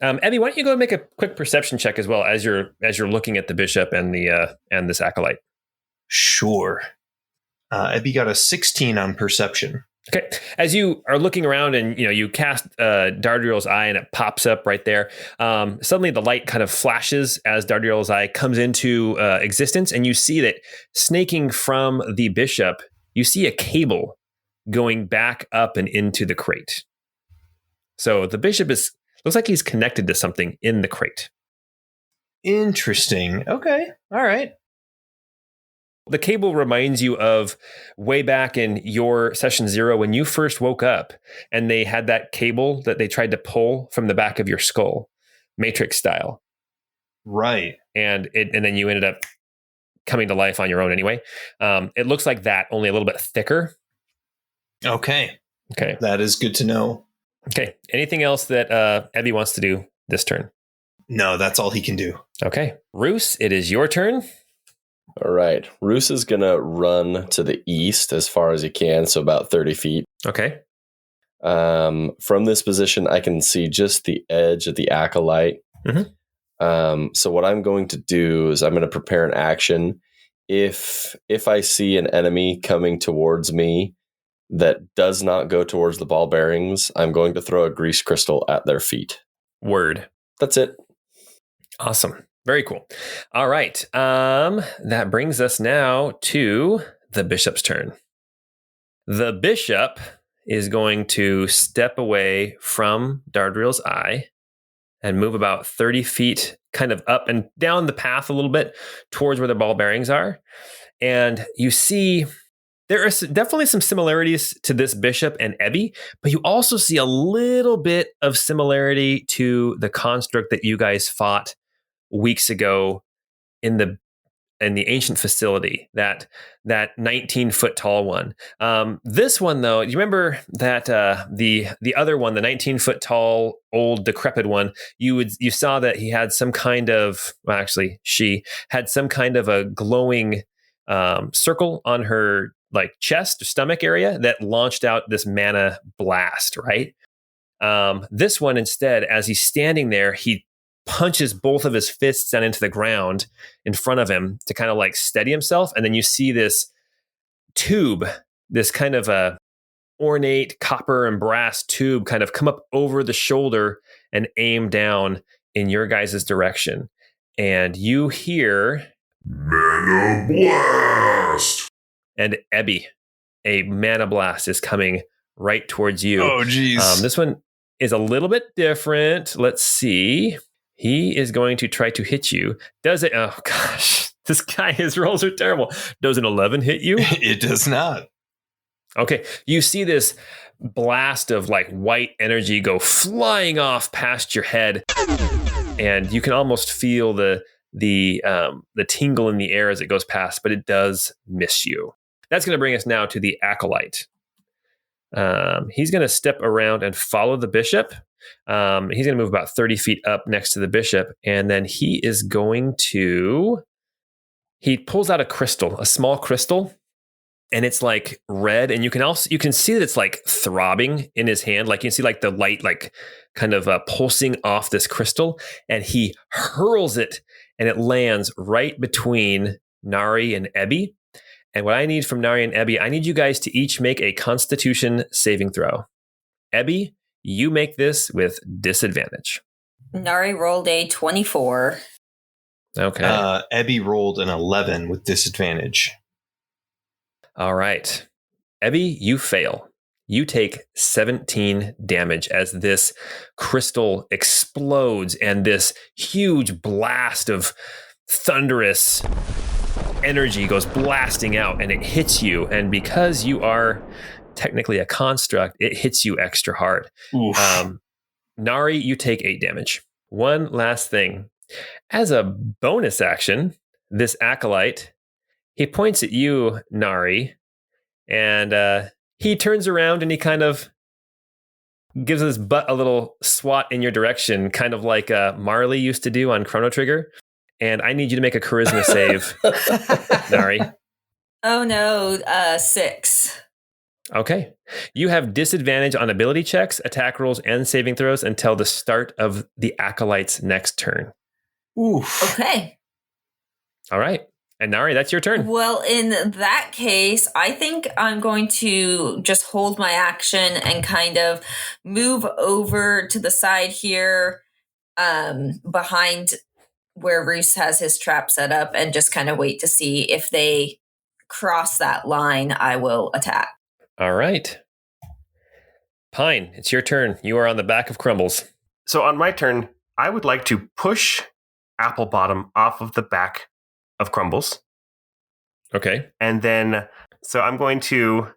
Abby, why don't you go and make a quick perception check as well as you're looking at the bishop and the and this acolyte. Sure. Ebby got a 16 on perception. Okay. As you are looking around and you cast Dardriel's eye and it pops up right there. Suddenly the light kind of flashes as Dardriel's eye comes into existence, and you see that snaking from the bishop, you see a cable going back up and into the crate. So the bishop looks like he's connected to something in the crate. Interesting. Okay. All right. The cable reminds you of way back in your session 0 when you first woke up and they had that cable that they tried to pull from the back of your skull, Matrix style. Right. And then you ended up coming to life on your own anyway. It looks like that, only a little bit thicker. Okay. Okay. That is good to know. Okay. Anything else that Ebby wants to do this turn? No, that's all he can do. Okay. Roos, it is your turn. All right. Roos is going to run to the east as far as he can, so about 30 feet. Okay. From this position, I can see just the edge of the acolyte. Mm-hmm. So what I'm going to do is I'm going to prepare an action. If I see an enemy coming towards me that does not go towards the ball bearings, I'm going to throw a grease crystal at their feet. Word. That's it. Awesome. Very cool. All right. That brings us now to the bishop's turn. The bishop is going to step away from Dardriel's eye and move about 30 feet kind of up and down the path a little bit towards where the ball bearings are. And you see there are definitely some similarities to this bishop and Ebby, but you also see a little bit of similarity to the construct that you guys fought weeks ago in the ancient facility, that 19-foot tall one. This one, though, you remember that the other one, the 19-foot tall, old, decrepit one, you saw that he had some kind of, well, actually, she had some kind of a glowing circle on her like chest or stomach area that launched out this mana blast, right? This one instead, as he's standing there, he punches both of his fists down into the ground in front of him to kind of like steady himself. And then you see this tube, this kind of a ornate copper and brass tube kind of come up over the shoulder and aim down in your guys' direction. And you hear Mana Blast. And Ebby, a Mana Blast is coming right towards you. Oh, geez. This one is a little bit different. Let's see. He is going to try to hit you. Does it? Oh, gosh. This guy, his rolls are terrible. Does an 11 hit you? It does not. Okay. You see this blast of like white energy go flying off past your head. And you can almost feel the tingle in the air as it goes past, but it does miss you. That's going to bring us now to the acolyte. He's going to step around and follow the bishop. He's going to move about 30 feet up next to the bishop. And then he pulls out a crystal, a small crystal, and it's like red. And you can see that it's like throbbing in his hand. Like you can see like the light, like kind of pulsing off this crystal, and he hurls it and it lands right between Nari and Ebby. And what I need from Nari and Ebby, I need you guys to each make a Constitution saving throw. Ebby, you make this with disadvantage. Nari rolled a 24. Okay. Ebby rolled an 11 with disadvantage. All right. Ebby, you fail. You take 17 damage as this crystal explodes and this huge blast of thunderous energy goes blasting out and it hits you. And because you are technically a construct, it hits you extra hard. Nari, you take 8 damage. One last thing. As a bonus action, this acolyte, he points at you, Nari, and he turns around and he kind of gives his butt a little swat in your direction, kind of like Marley used to do on Chrono Trigger. And I need you to make a charisma save, Nari. Oh no, 6. Okay. You have disadvantage on ability checks, attack rolls, and saving throws until the start of the Acolyte's next turn. Oof. Okay. All right. And Nari, that's your turn. Well, in that case, I think I'm going to just hold my action and kind of move over to the side here behind where Roos has his trap set up and just kind of wait to see if they cross that line, I will attack. All right. Pine, it's your turn. You are on the back of Crumbles. So on my turn, I would like to push Applebottom off of the back of Crumbles. Okay. And then, so I'm going to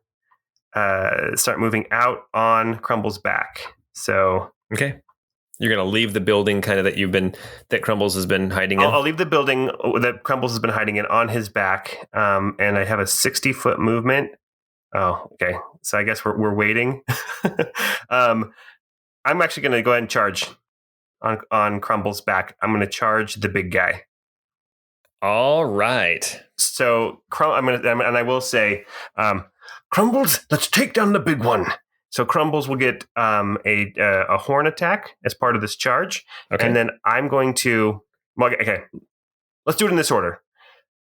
start moving out on Crumbles' back. So, okay. You're going to leave the building kind of that Crumbles has been hiding in? I'll leave the building that Crumbles has been hiding in on his back. And I have a 60-foot movement. Oh, okay. So I guess we're waiting. I'm actually going to go ahead and charge on Crumbles' back. I'm going to charge the big guy. All right. So I will say, Crumbles, let's take down the big one. So Crumbles will get a horn attack as part of this charge. Okay. And then I'm going to, okay, let's do it in this order.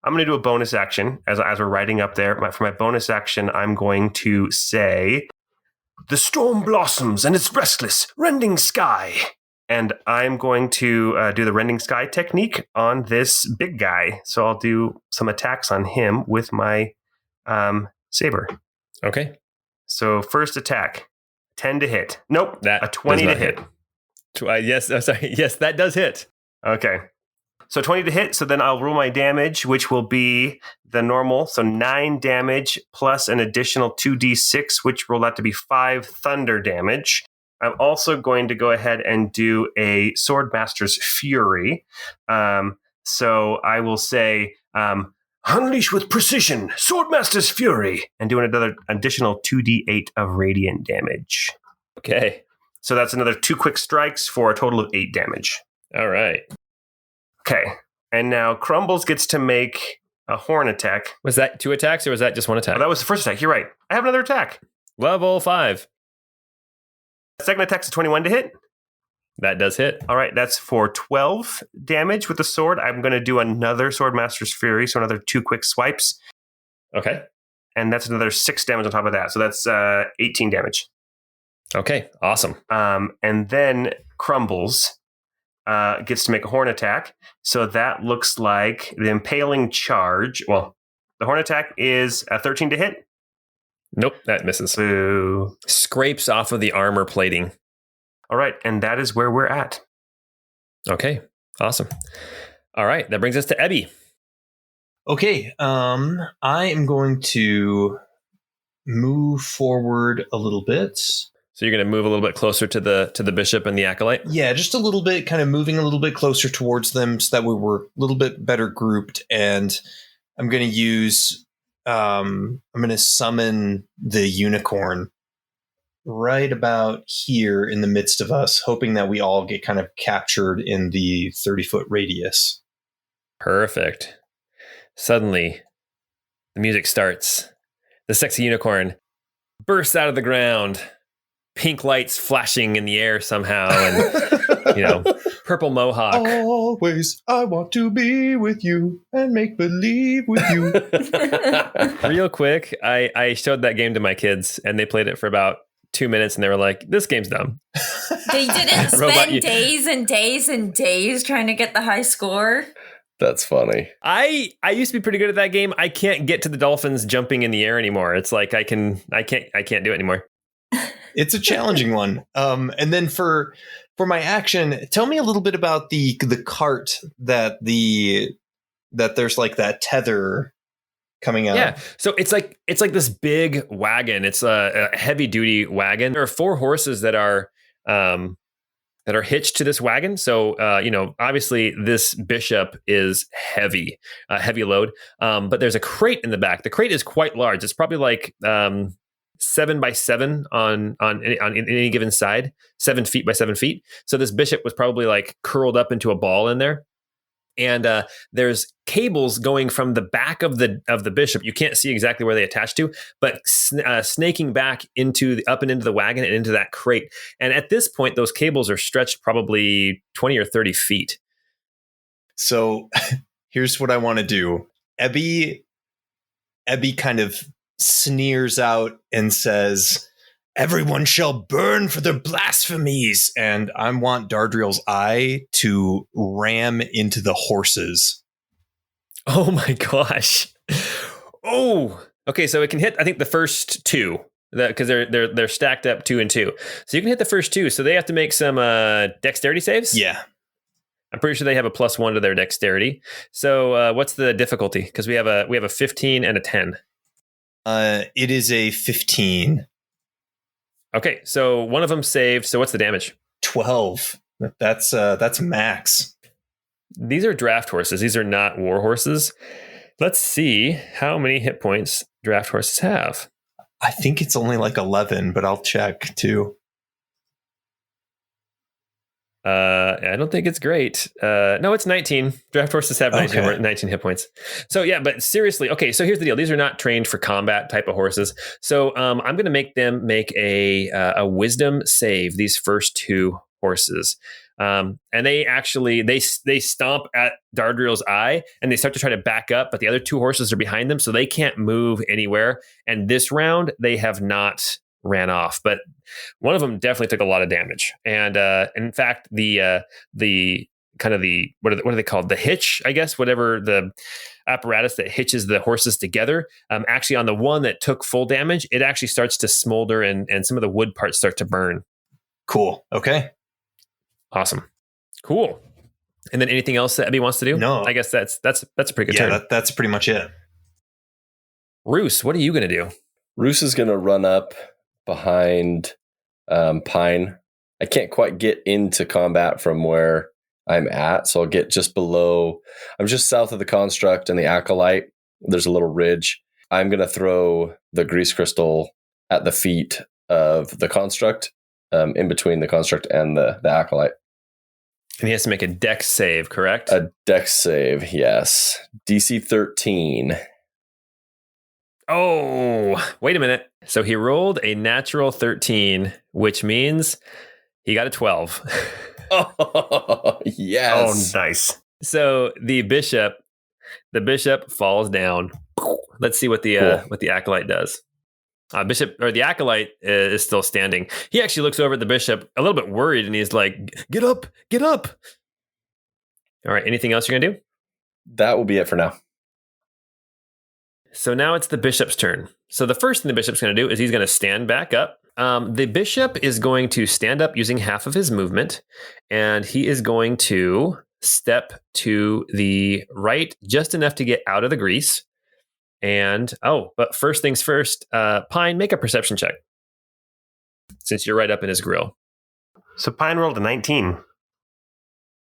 I'm going to do a bonus action as we're riding up there. For my bonus action, I'm going to say, the storm blossoms and its restless, rending sky. And I'm going to do the rending sky technique on this big guy. So I'll do some attacks on him with my saber. Okay. So first attack, 10 to hit. Nope, That a 20 to hit. Yes, I'm sorry. Yes, that does hit. Okay. So 20 to hit. So then I'll roll my damage, which will be the normal. So 9 damage plus an additional 2d6, which rolled out to be 5 thunder damage. I'm also going to go ahead and do a Swordmaster's Fury. So I will say, unleash with precision, Swordmaster's Fury, and do another additional 2d8 of radiant damage. Okay. So that's another 2 quick strikes for a total of 8 damage. All right. Okay. And now Crumbles gets to make a horn attack. Was that 2 attacks or was that just 1 attack? Oh, that was the first attack. You're right. I have another attack. Level 5. Second attack's a 21 to hit. That does hit. All right, that's for 12 damage with the sword. I'm going to do another Swordmaster's Fury, so another 2 quick swipes. Okay. And that's another 6 damage on top of that. So that's 18 damage. Okay, awesome. And then Crumbles gets to make a horn attack. So that looks like the impaling charge. Well, the horn attack is a 13 to hit. Nope, that misses. Boo. Scrapes off of the armor plating. All right, and that is where we're at. Okay, awesome. All right, that brings us to Ebby. Okay, I am going to move forward a little bit. So you're going to move a little bit closer to the bishop and the acolyte? Yeah, just a little bit, kind of moving a little bit closer towards them so that we were a little bit better grouped. And I'm going to use, I'm going to summon the unicorn right about here in the midst of us, hoping that we all get kind of captured in the 30-foot radius. Perfect. Suddenly, the music starts. The sexy unicorn bursts out of the ground. Pink lights flashing in the air somehow, and purple mohawk. Always, I want to be with you and make believe with you. Real quick, I showed that game to my kids, and they played it for about 2 minutes, and they were like, "This game's dumb." They didn't spend days and days and days trying to get the high score. That's funny. I used to be pretty good at that game. I can't get to the dolphins jumping in the air anymore. It's like I can't do it anymore. It's a challenging one. And then for my action, tell me a little bit about the cart that there's like that tether coming out. Yeah. So it's like this big wagon. It's a heavy duty wagon. There are 4 horses that are hitched to this wagon. So, obviously this bishop is heavy, heavy load. But there's a crate in the back. The crate is quite large. It's probably like 7 by 7 on any given side, 7 feet by 7 feet. So this bishop was probably like curled up into a ball in there. And there's cables going from the back of the bishop. You can't see exactly where they attach to, but snaking back up and into the wagon and into that crate. And at this point, those cables are stretched probably 20 or 30 feet. So here's what I want to do. Ebby kind of sneers out and says, "Everyone shall burn for their blasphemies." And I want Dardriel's eye to ram into the horses. Oh my gosh. Oh, okay. So it can hit, I think, the first two, because they're stacked up 2 and 2. So you can hit the first 2. So they have to make some dexterity saves. Yeah. I'm pretty sure they have a +1 to their dexterity. So what's the difficulty? Because we have a 15 and a 10. It is a 15. Okay, so one of them saved. So what's the damage? 12. That's max. These are draft horses. These are not war horses. Let's see how many hit points draft horses have. I think it's only like 11, but I'll check too. I don't think it's great. No, it's 19. Draft horses have 19 hit points. So yeah, but seriously, okay. So here's the deal: these are not trained for combat type of horses. So I'm going to make them make a wisdom save. These first 2 horses, and they actually they stomp at Dardriel's eye, and they start to try to back up, but the other 2 horses are behind them, so they can't move anywhere. And this round, they have not ran off, but one of them definitely took a lot of damage. And in fact, the kind of the what are they called? The hitch, I guess, whatever the apparatus that hitches the horses together. Actually, on the one that took full damage, it actually starts to smolder, and some of the wood parts start to burn. Cool. Okay. Awesome. Cool. And then anything else that Abby wants to do? No. I guess that's a pretty good turn. That's pretty much it. Roos, what are you going to do? Roos is going to run up behind Pine. I can't quite get into combat from where I'm at, so I'll get just below. I'm just south of the construct and the acolyte. There's a little ridge. I'm going to throw the grease crystal at the feet of the construct, in between the construct and the acolyte. And he has to make a dex save, correct? A dex save, yes. DC 13. Oh, wait a minute. So he rolled a natural 13, which means he got a 12. Oh, yes. Oh, nice. So the bishop falls down. Let's see what the acolyte does. The acolyte is still standing. He actually looks over at the bishop a little bit worried, and he's like, "Get up, get up." All right. Anything else you're going to do? That will be it for now. So now it's the bishop's turn. So the first thing the bishop's going to do is he's going to stand back up. The bishop is going to stand up using half of his movement, and he is going to step to the right just enough to get out of the grease. And, but first things first, Pine, make a perception check, since you're right up in his grill. So Pine rolled a 19.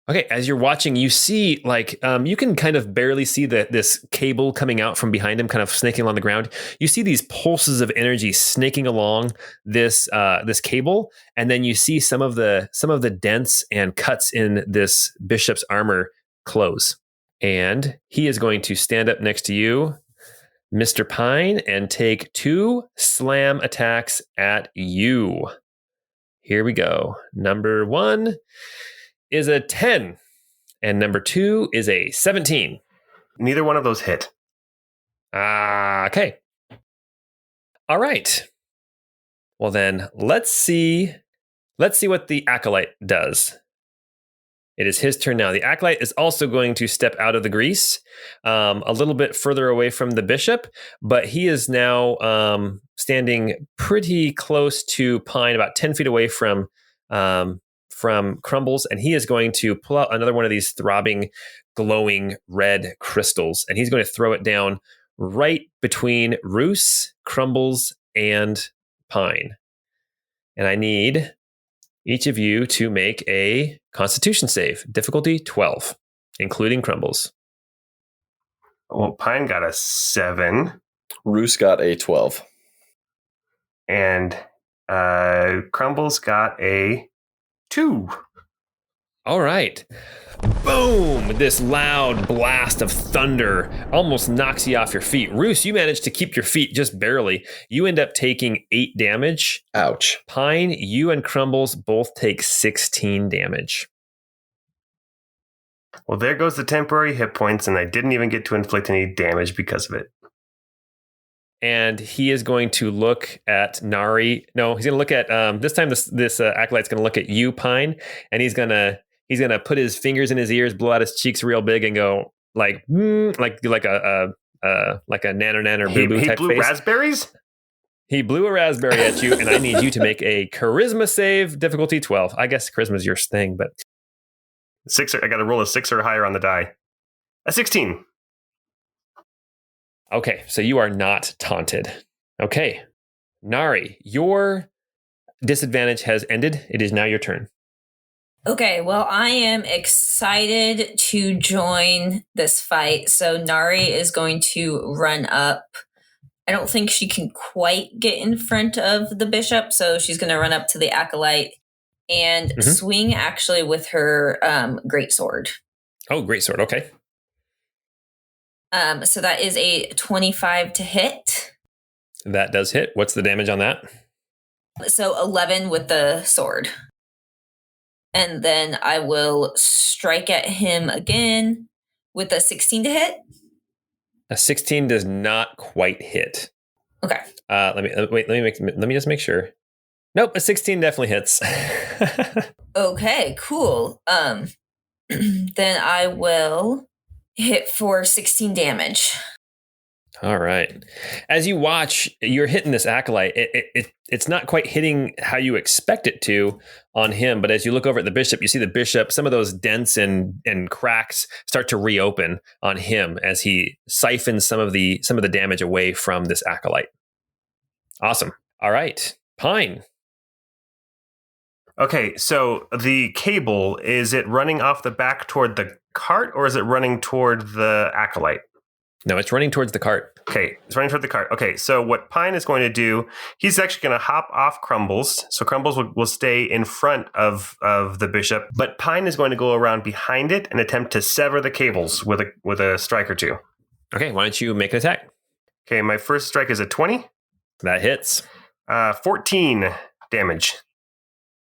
Okay, as you're watching, you see, you can kind of barely see this cable coming out from behind him, kind of snaking along the ground. You see these pulses of energy snaking along this cable, and then you see some of the dents and cuts in this bishop's armor close. And he is going to stand up next to you, Mr. Pine, and take 2 slam attacks at you. Here we go. Number 1 is a 10, and number 2 is a 17. Neither one of those hit. Okay. All right. Well then, let's see what the acolyte does. It is his turn now. The acolyte is also going to step out of the grease, a little bit further away from the bishop, but he is now standing pretty close to Pine, about 10 feet away from Crumbles, and he is going to pull out another one of these throbbing, glowing red crystals, and he's going to throw it down right between Roos, Crumbles, and Pine. And I need each of you to make a Constitution save, difficulty 12, including Crumbles. Well, Pine got a 7. Roos got a 12. And Crumbles got a 2. All right. Boom! This loud blast of thunder almost knocks you off your feet. Roos, you manage to keep your feet just barely. You end up taking 8 damage. Ouch. Pine, you and Crumbles both take 16 damage. Well, there goes the temporary hit points, and I didn't even get to inflict any damage because of it. And he is going to look at Nari. No, he's going to look at this time. This acolyte's going to look at you, Pine, and he's gonna put his fingers in his ears, blow out his cheeks real big, and go like a nanner boo boo type blew face. Raspberries. He blew a raspberry at you, and I need you to make a charisma save, difficulty 12. I guess charisma is your thing, but 6. I got to roll a 6 or higher on the die. A 16. okay. So you are not taunted. Okay, Nari, your disadvantage has ended. It is now your turn. Okay, well, I am excited to join this fight. So Nari is going to run up. I don't think she can quite get in front of the bishop, so she's going to run up to the acolyte and swing actually with her greatsword. Oh, greatsword. Okay. So that is a 25 to hit. That does hit. What's the damage on that? So 11 with the sword. And then I will strike at him again with a 16 to hit. A 16 does not quite hit. Okay. Let me just make sure. Nope, a 16 definitely hits. Okay, cool. Then I will hit for 16 damage. All right. As you watch, you're hitting this acolyte. It's not quite hitting how you expect it to on him, but as you look over at the bishop, you see the bishop, some of those dents and cracks start to reopen on him as he siphons some of the damage away from this acolyte. Awesome. All right. Pine. Okay, so the cable, is it running off the back toward the cart, or is it running toward the acolyte? No, it's running towards the cart. Okay, it's running toward the cart. Okay, so what Pine is going to do, he's actually going to hop off Crumbles. So Crumbles will stay in front of the bishop, but Pine is going to go around behind it and attempt to sever the cables with a strike or two. Okay, why don't you make an attack? Okay, my first strike is a 20. That hits. 14 damage.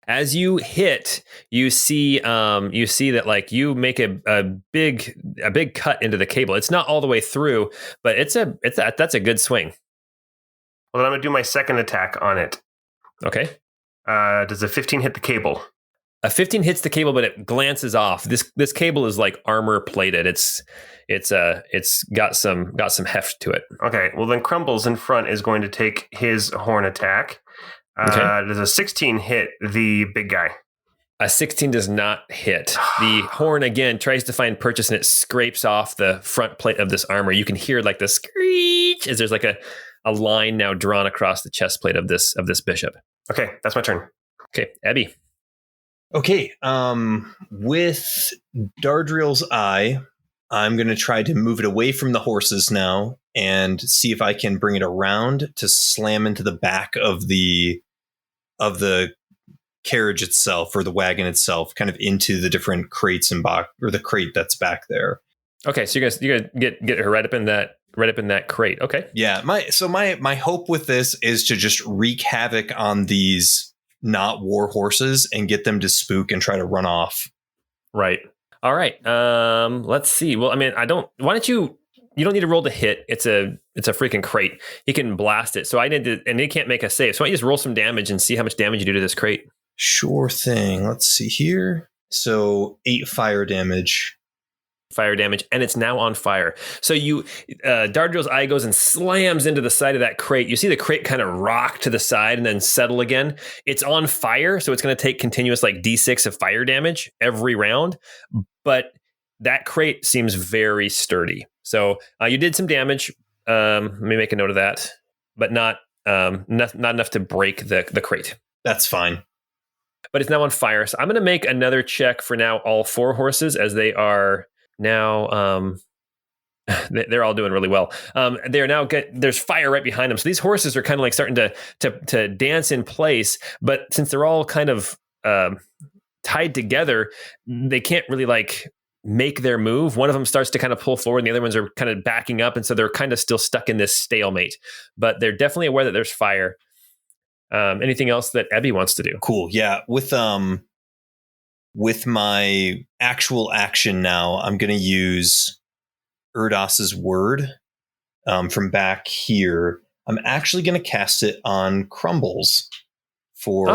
As you hit, you see that like you make a big cut into the cable. It's not all the way through, but that's a good swing. Well, then I'm gonna do my second attack on it. Okay. Does a 15 hit the cable? A 15 hits the cable, but it glances off. This cable is like armor plated. It's got some heft to it. Okay. Well, then Crumbles in front is going to take his horn attack. Okay. Does a 16 hit the big guy? A 16 does not hit. The horn again tries to find purchase and it scrapes off the front plate of this armor. You can hear like the screech as there's like a line now drawn across the chest plate of this bishop. Okay, that's my turn. Okay, Ebby. Okay, with Dardriel's eye, I'm going to try to move it away from the horses now and see if I can bring it around to slam into the back of the carriage itself, or the wagon itself, kind of into the different crates and box, or the crate that's back there. Okay, so you're gonna get her right up in that crate. Okay. Yeah, my hope with this is to just wreak havoc on these not war horses and get them to spook and try to run off. Right. All right. Let's see. Well, I mean, why don't you don't need to roll to hit. It's a freaking crate. You can blast it. So and it can't make a save. So why don't you just roll some damage and see how much damage you do to this crate? Sure thing. Let's see here. So 8 fire damage. And it's now on fire. So Dardriel's eye goes and slams into the side of that crate. You see the crate kind of rock to the side and then settle again. It's on fire, so it's going to take continuous like D6 of fire damage every round. But that crate seems very sturdy. So you did some damage. Let me make a note of that, but not enough to break the crate. That's fine. But it's now on fire. So I'm going to make another check for now all 4 horses, as they are now they're all doing really well. They're now there's fire right behind them. So these horses are kind of like starting to dance in place. But since they're all kind of tied together, they can't really like make their move. One of them starts to kind of pull forward and the other ones are kind of backing up. And so they're kind of still stuck in this stalemate, but they're definitely aware that there's fire. Anything else that Ebby wants to do? Cool. Yeah. With my actual action now, I'm going to use Erdos's word from back here. I'm actually going to cast it on Crumbles for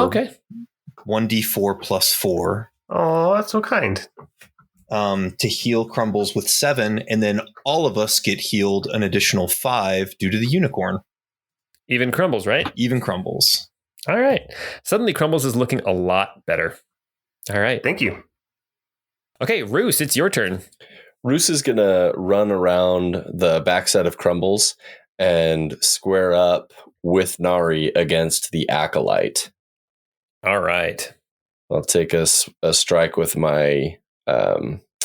1d4 plus 4. Oh, that's so kind. To heal Crumbles with 7, and then all of us get healed an additional 5 due to the unicorn. Even Crumbles, right? Even Crumbles. All right. Suddenly Crumbles is looking a lot better. All right. Thank you. Okay, Roos, it's your turn. Roos is going to run around the backside of Crumbles and square up with Nari against the Acolyte. All right. I'll take a strike with my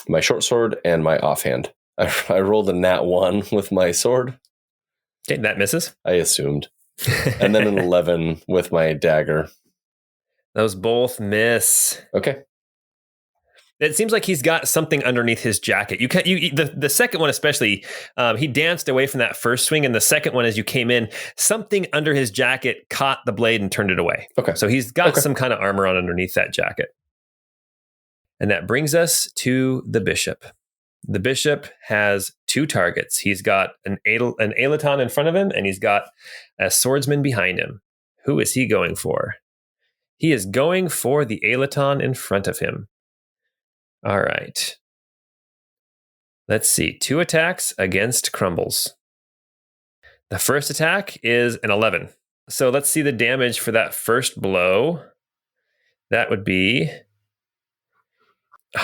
my short sword and my offhand. I rolled a nat 1 with my sword. Okay, that misses. I assumed. And then an 11 with my dagger. Those both miss. Okay. It seems like he's got something underneath his jacket. The second one especially, he danced away from that first swing, and the second one, as you came in, something under his jacket caught the blade and turned it away. Okay. So he's got some kind of armor on underneath that jacket. And that brings us to the bishop. The bishop has 2 targets. He's got an Alaton in front of him, and he's got a swordsman behind him. Who is he going for? He is going for the Alaton in front of him. All right. Let's see. 2 attacks against Crumbles. The first attack is an 11. So let's see the damage for that first blow. That would be...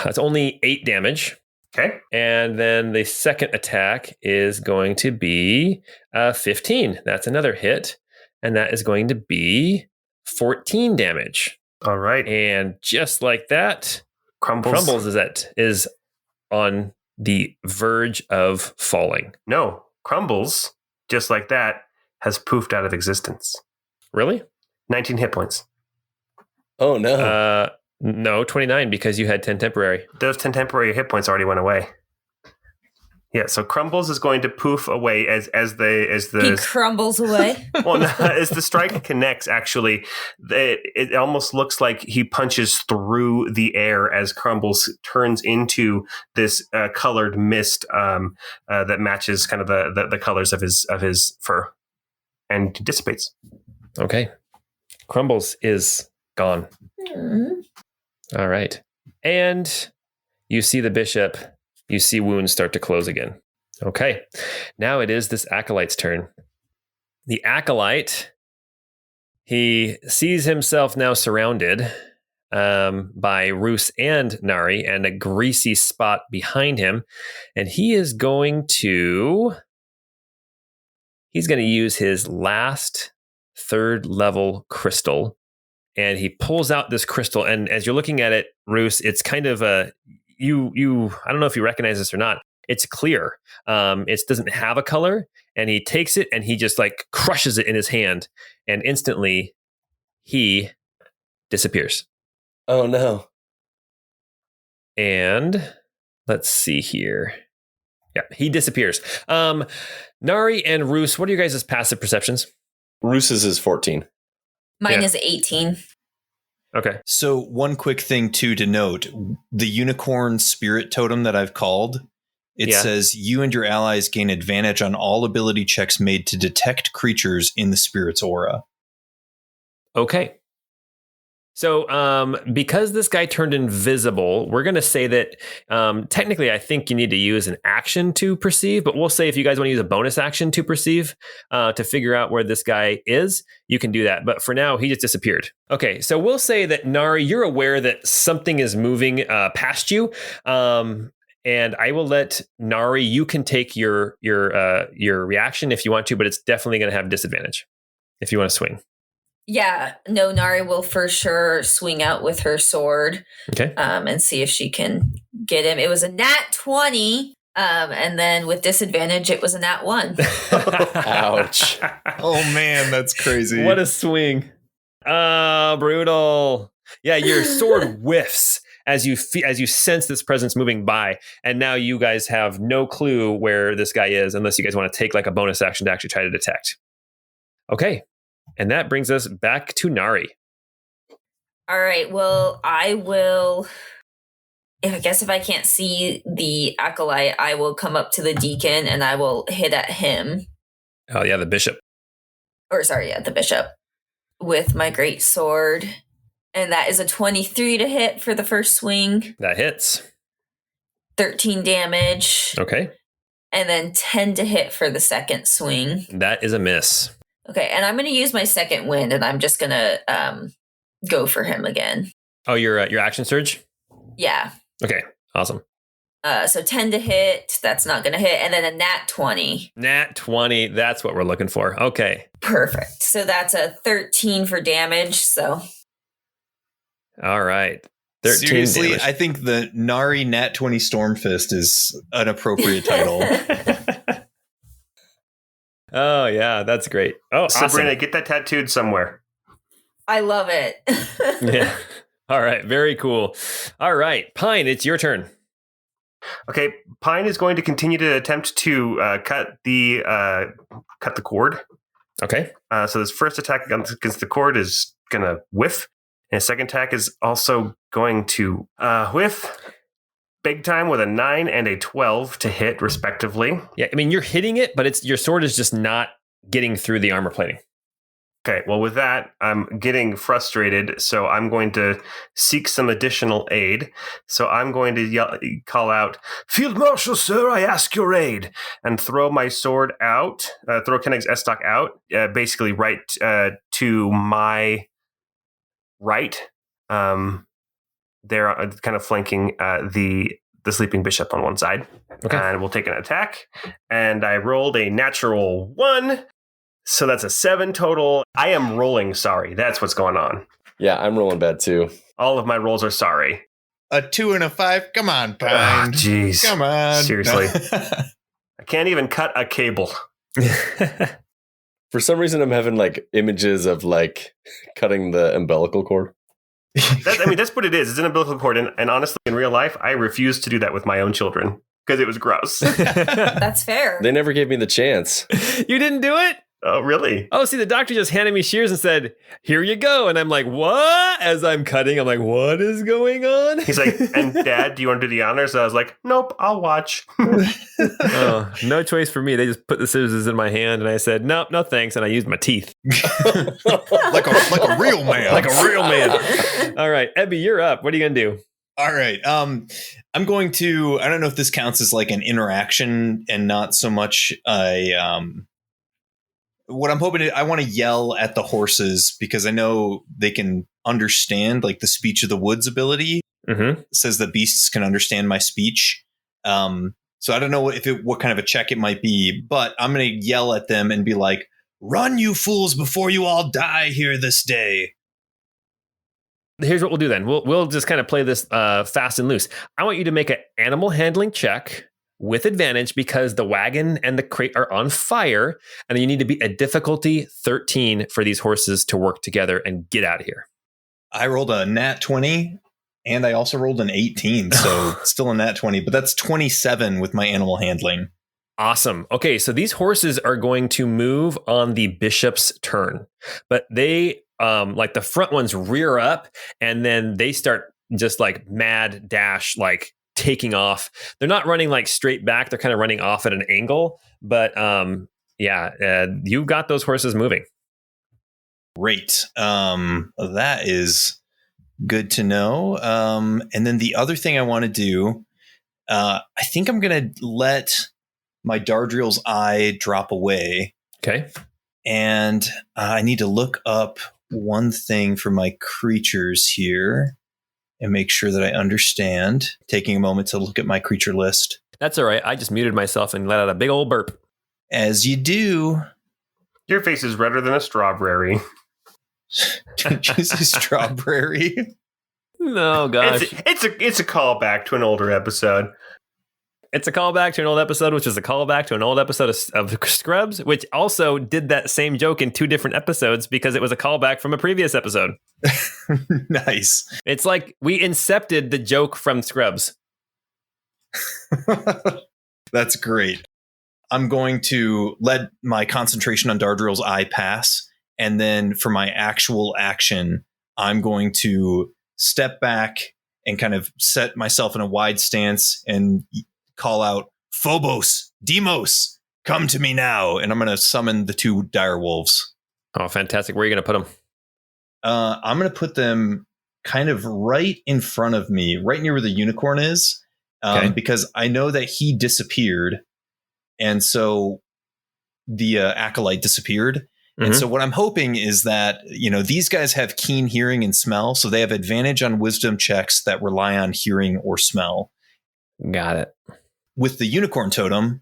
That's only 8 damage. Okay. And then the second attack is going to be 15. That's another hit. And that is going to be 14 damage. All right. And just like that... Crumbles is on the verge of falling. No, Crumbles, just like that, has poofed out of existence. Really? 19 hit points. Oh, no. No, 29 because you had 10 temporary. Those 10 temporary hit points already went away. Yeah, so Crumbles is going to poof away as he crumbles away. Well, no, as the strike connects, actually, it almost looks like he punches through the air as Crumbles turns into this colored mist that matches kind of the colors of his fur and dissipates. Okay, Crumbles is gone. Mm-hmm. All right, and you see the bishop. You see wounds start to close again. Okay, now it is this Acolyte's turn. The Acolyte, he sees himself now surrounded by Roos and Nari and a greasy spot behind him. And he is going to use his last 3rd level crystal. And he pulls out this crystal. And as you're looking at it, Roos, it's kind of a... You I don't know if you recognize this or not. It's clear. It doesn't have a color, and he takes it and he just like crushes it in his hand, and instantly he disappears. Oh no. And let's see here. Yeah, he disappears. Nari and Roos, what are your guys' passive perceptions? Roos's is 14. Mine is 18. Okay. So one quick thing too to note, the unicorn spirit totem that I've called, it says you and your allies gain advantage on all ability checks made to detect creatures in the spirit's aura. Okay. So because this guy turned invisible, we're going to say that technically I think you need to use an action to perceive, but we'll say if you guys want to use a bonus action to perceive to figure out where this guy is, you can do that. But for now, he just disappeared. Okay, so we'll say that Nari, you're aware that something is moving past you. And I will let Nari, you can take your reaction if you want to, but it's definitely going to have disadvantage if you want to swing. Yeah, no, Nari will for sure swing out with her sword. Okay. And see if she can get him. It was a nat 20, and then with disadvantage, it was a nat 1. Ouch. Oh man, that's crazy. What a swing. Brutal. Yeah, your sword whiffs as you sense this presence moving by, and now you guys have no clue where this guy is unless you guys want to take like a bonus action to actually try to detect. Okay, and that brings us back to Nari. All right, well, I will... I guess if I can't see the acolyte, I will come up to the deacon and I will hit at him. Oh, yeah, the bishop. The bishop. With my great sword. And that is a 23 to hit for the first swing. That hits. 13 damage. Okay. And then 10 to hit for the second swing. That is a miss. Okay, and I'm going to use my second wind, and I'm just going to go for him again. Oh, your action surge? Yeah. Okay, awesome. So 10 to hit, that's not going to hit, and then a nat 20. Nat 20, that's what we're looking for. Okay. Perfect. So that's a 13 for damage, so... All right. 13 Seriously, damage. I think the Nari Nat 20 Stormfist is an appropriate title. Oh, yeah, that's great. Oh, Sabrina, awesome. get that tattooed somewhere. I love it. Yeah. All right, very cool. All right, Pine, it's your turn. Okay, Pine is going to continue to attempt to cut the cord. Okay. So his first attack against the cord is going to whiff. And his second attack is also going to whiff big time with a 9 and a 12 to hit, respectively. Yeah, I mean, you're hitting it, but your sword is just not getting through the armor plating. Okay, well, with that, I'm getting frustrated, so I'm going to seek some additional aid. So I'm going to call out, "Field Marshal, sir, I ask your aid," and throw my sword out, throw Koenig's Estoc out, basically right to my right. They're kind of flanking the sleeping bishop on one side. Okay. And we'll take an attack. And I rolled a natural 1. So that's a 7 total. I am rolling sorry. That's what's going on. Yeah, I'm rolling bad too. All of my rolls are sorry. A 2 and a 5. Come on, Pine. Jeez. Come on. Seriously. I can't even cut a cable. For some reason, I'm having like images of like cutting the umbilical cord. That's what it is. It's an umbilical cord. And honestly, in real life, I refuse to do that with my own children because it was gross. That's fair. They never gave me the chance. You didn't do it? Oh, really? Oh, see, the doctor just handed me shears and said, "Here you go." And I'm like, "What?" As I'm cutting, I'm like, "What is going on?" He's like, "And Dad, do you want to do the honors?" So I was like, "Nope, I'll watch." Oh, no choice for me. They just put the scissors in my hand, and I said, "Nope, no thanks." And I used my teeth, like a real man. like a real man. All right, Ebby, you're up. What are you gonna do? All right. I'm going to. I don't know if this counts as like an interaction and not so much a. What I'm hoping I want to yell at the horses because I know they can understand like the speech of the woods ability. Mm-hmm. Says the beasts can understand my speech. So I don't know what kind of a check it might be, but I'm going to yell at them and be like, "Run, you fools, before you all die here this day." Here's what we'll do then. We'll just kind of play this fast and loose. I want you to make an animal handling check with advantage because the wagon and the crate are on fire, and you need to be a difficulty 13 for these horses to work together and get out of here. I rolled a nat 20, and I also rolled an 18, so still a nat 20, but that's 27 with my animal handling. Awesome. Okay, so these horses are going to move on the bishop's turn, but they, like the front ones rear up, and then they start just like mad dash, like taking off. They're not running like straight back. They're kind of running off at an angle, but you've got those horses moving. Great. That is good to know. And then the other thing I want to do, I think I'm going to let my Dardriel's eye drop away. Okay. And I need to look up one thing for my creatures here and make sure that I understand. Taking a moment to look at my creature list. That's all right. I just muted myself and let out a big old burp. As you do. Your face is redder than a strawberry. Juicy strawberry. No, gosh. It's a callback to an older episode. It's a callback to an old episode, which is a callback to an old episode of Scrubs, which also did that same joke in 2 different episodes because it was a callback from a previous episode. Nice. It's like we incepted the joke from Scrubs. That's great. I'm going to let my concentration on Dardril's eye pass. And then for my actual action, I'm going to step back and kind of set myself in a wide stance and call out, Phobos, Deimos, come to me now. And I'm going to summon the 2 dire wolves. Oh, fantastic. Where are you going to put them? I'm going to put them kind of right in front of me, right near where the unicorn is, because I know that he disappeared. And so the acolyte disappeared. And so what I'm hoping is that, these guys have keen hearing and smell. So they have advantage on wisdom checks that rely on hearing or smell. Got it. With the unicorn totem,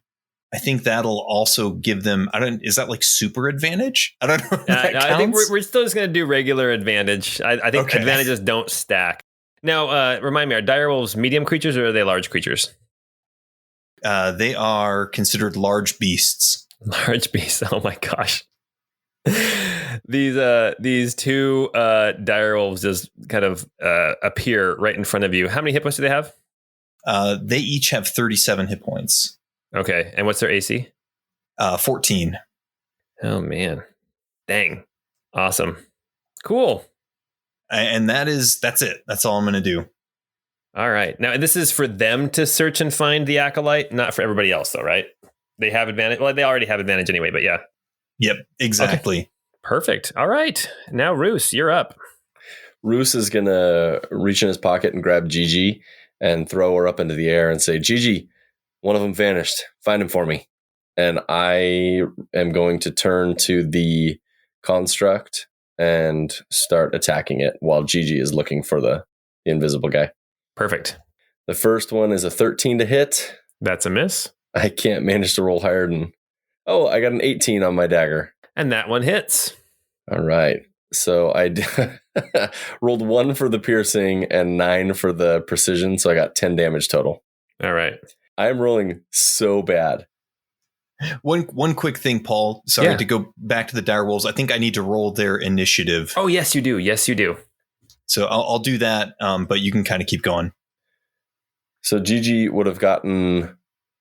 I think that'll also give them, is that like super advantage? I don't know. I think we're still just going to do regular advantage. I think advantages don't stack. Now, remind me, are direwolves medium creatures or are they large creatures? They are considered large beasts. Large beasts. Oh my gosh. These 2 direwolves just kind of appear right in front of you. How many hit points do they have? They each have 37 hit points. Okay. And what's their AC? 14. Oh, man. Dang. Awesome. Cool. And that's it. That's all I'm going to do. All right. Now, this is for them to search and find the acolyte, not for everybody else, though, right? They have advantage. Well, they already have advantage anyway, but yeah. Yep, exactly. Okay. Perfect. All right. Now, Roos, you're up. Roos is going to reach in his pocket and grab Gigi and throw her up into the air and say, Gigi, one of them vanished. Find him for me. And I am going to turn to the construct and start attacking it while Gigi is looking for the invisible guy. Perfect. The first one is a 13 to hit. That's a miss. I can't manage to roll higher than... Oh, I got an 18 on my dagger. And that one hits. All right. So I rolled 1 for the piercing and 9 for the precision. So I got 10 damage total. All right. I'm rolling so bad. One quick thing, Paul. Sorry to go back to the direwolves. I think I need to roll their initiative. Oh, yes, you do. Yes, you do. So I'll do that, but you can kind of keep going. So Gigi would have gotten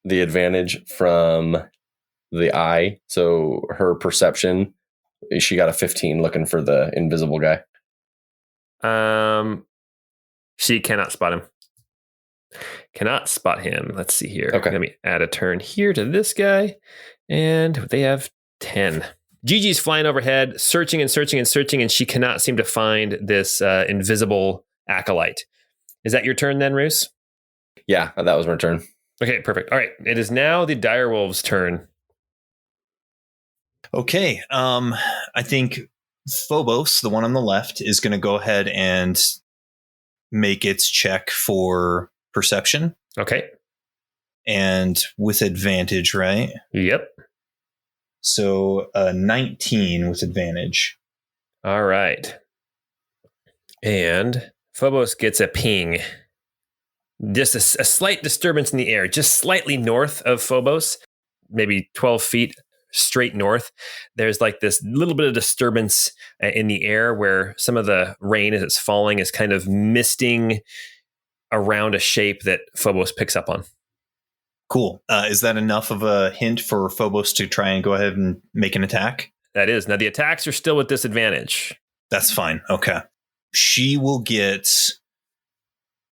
the advantage from the eye. So her perception, she got a 15 looking for the invisible guy. She cannot spot him. Cannot spot him. Let's see here. Okay. Let me add a turn here to this guy. And they have 10. Gigi's flying overhead, searching and searching and searching, and she cannot seem to find this invisible acolyte. Is that your turn then, Roos? Yeah, that was my turn. Okay, perfect. All right. It is now the direwolves' turn. Okay. I think Phobos, the one on the left, is going to go ahead and make its check for perception. Okay. And with advantage, right? Yep. So 19 with advantage. All right. And Phobos gets a ping. Just a slight disturbance in the air, just slightly north of Phobos, maybe 12 feet straight north. There's like this little bit of disturbance in the air where some of the rain as it's falling is kind of misting around a shape that Phobos picks up on. Cool. Is that enough of a hint for Phobos to try and go ahead and make an attack? That is. Now, the attacks are still with disadvantage. That's fine. Okay. She will get...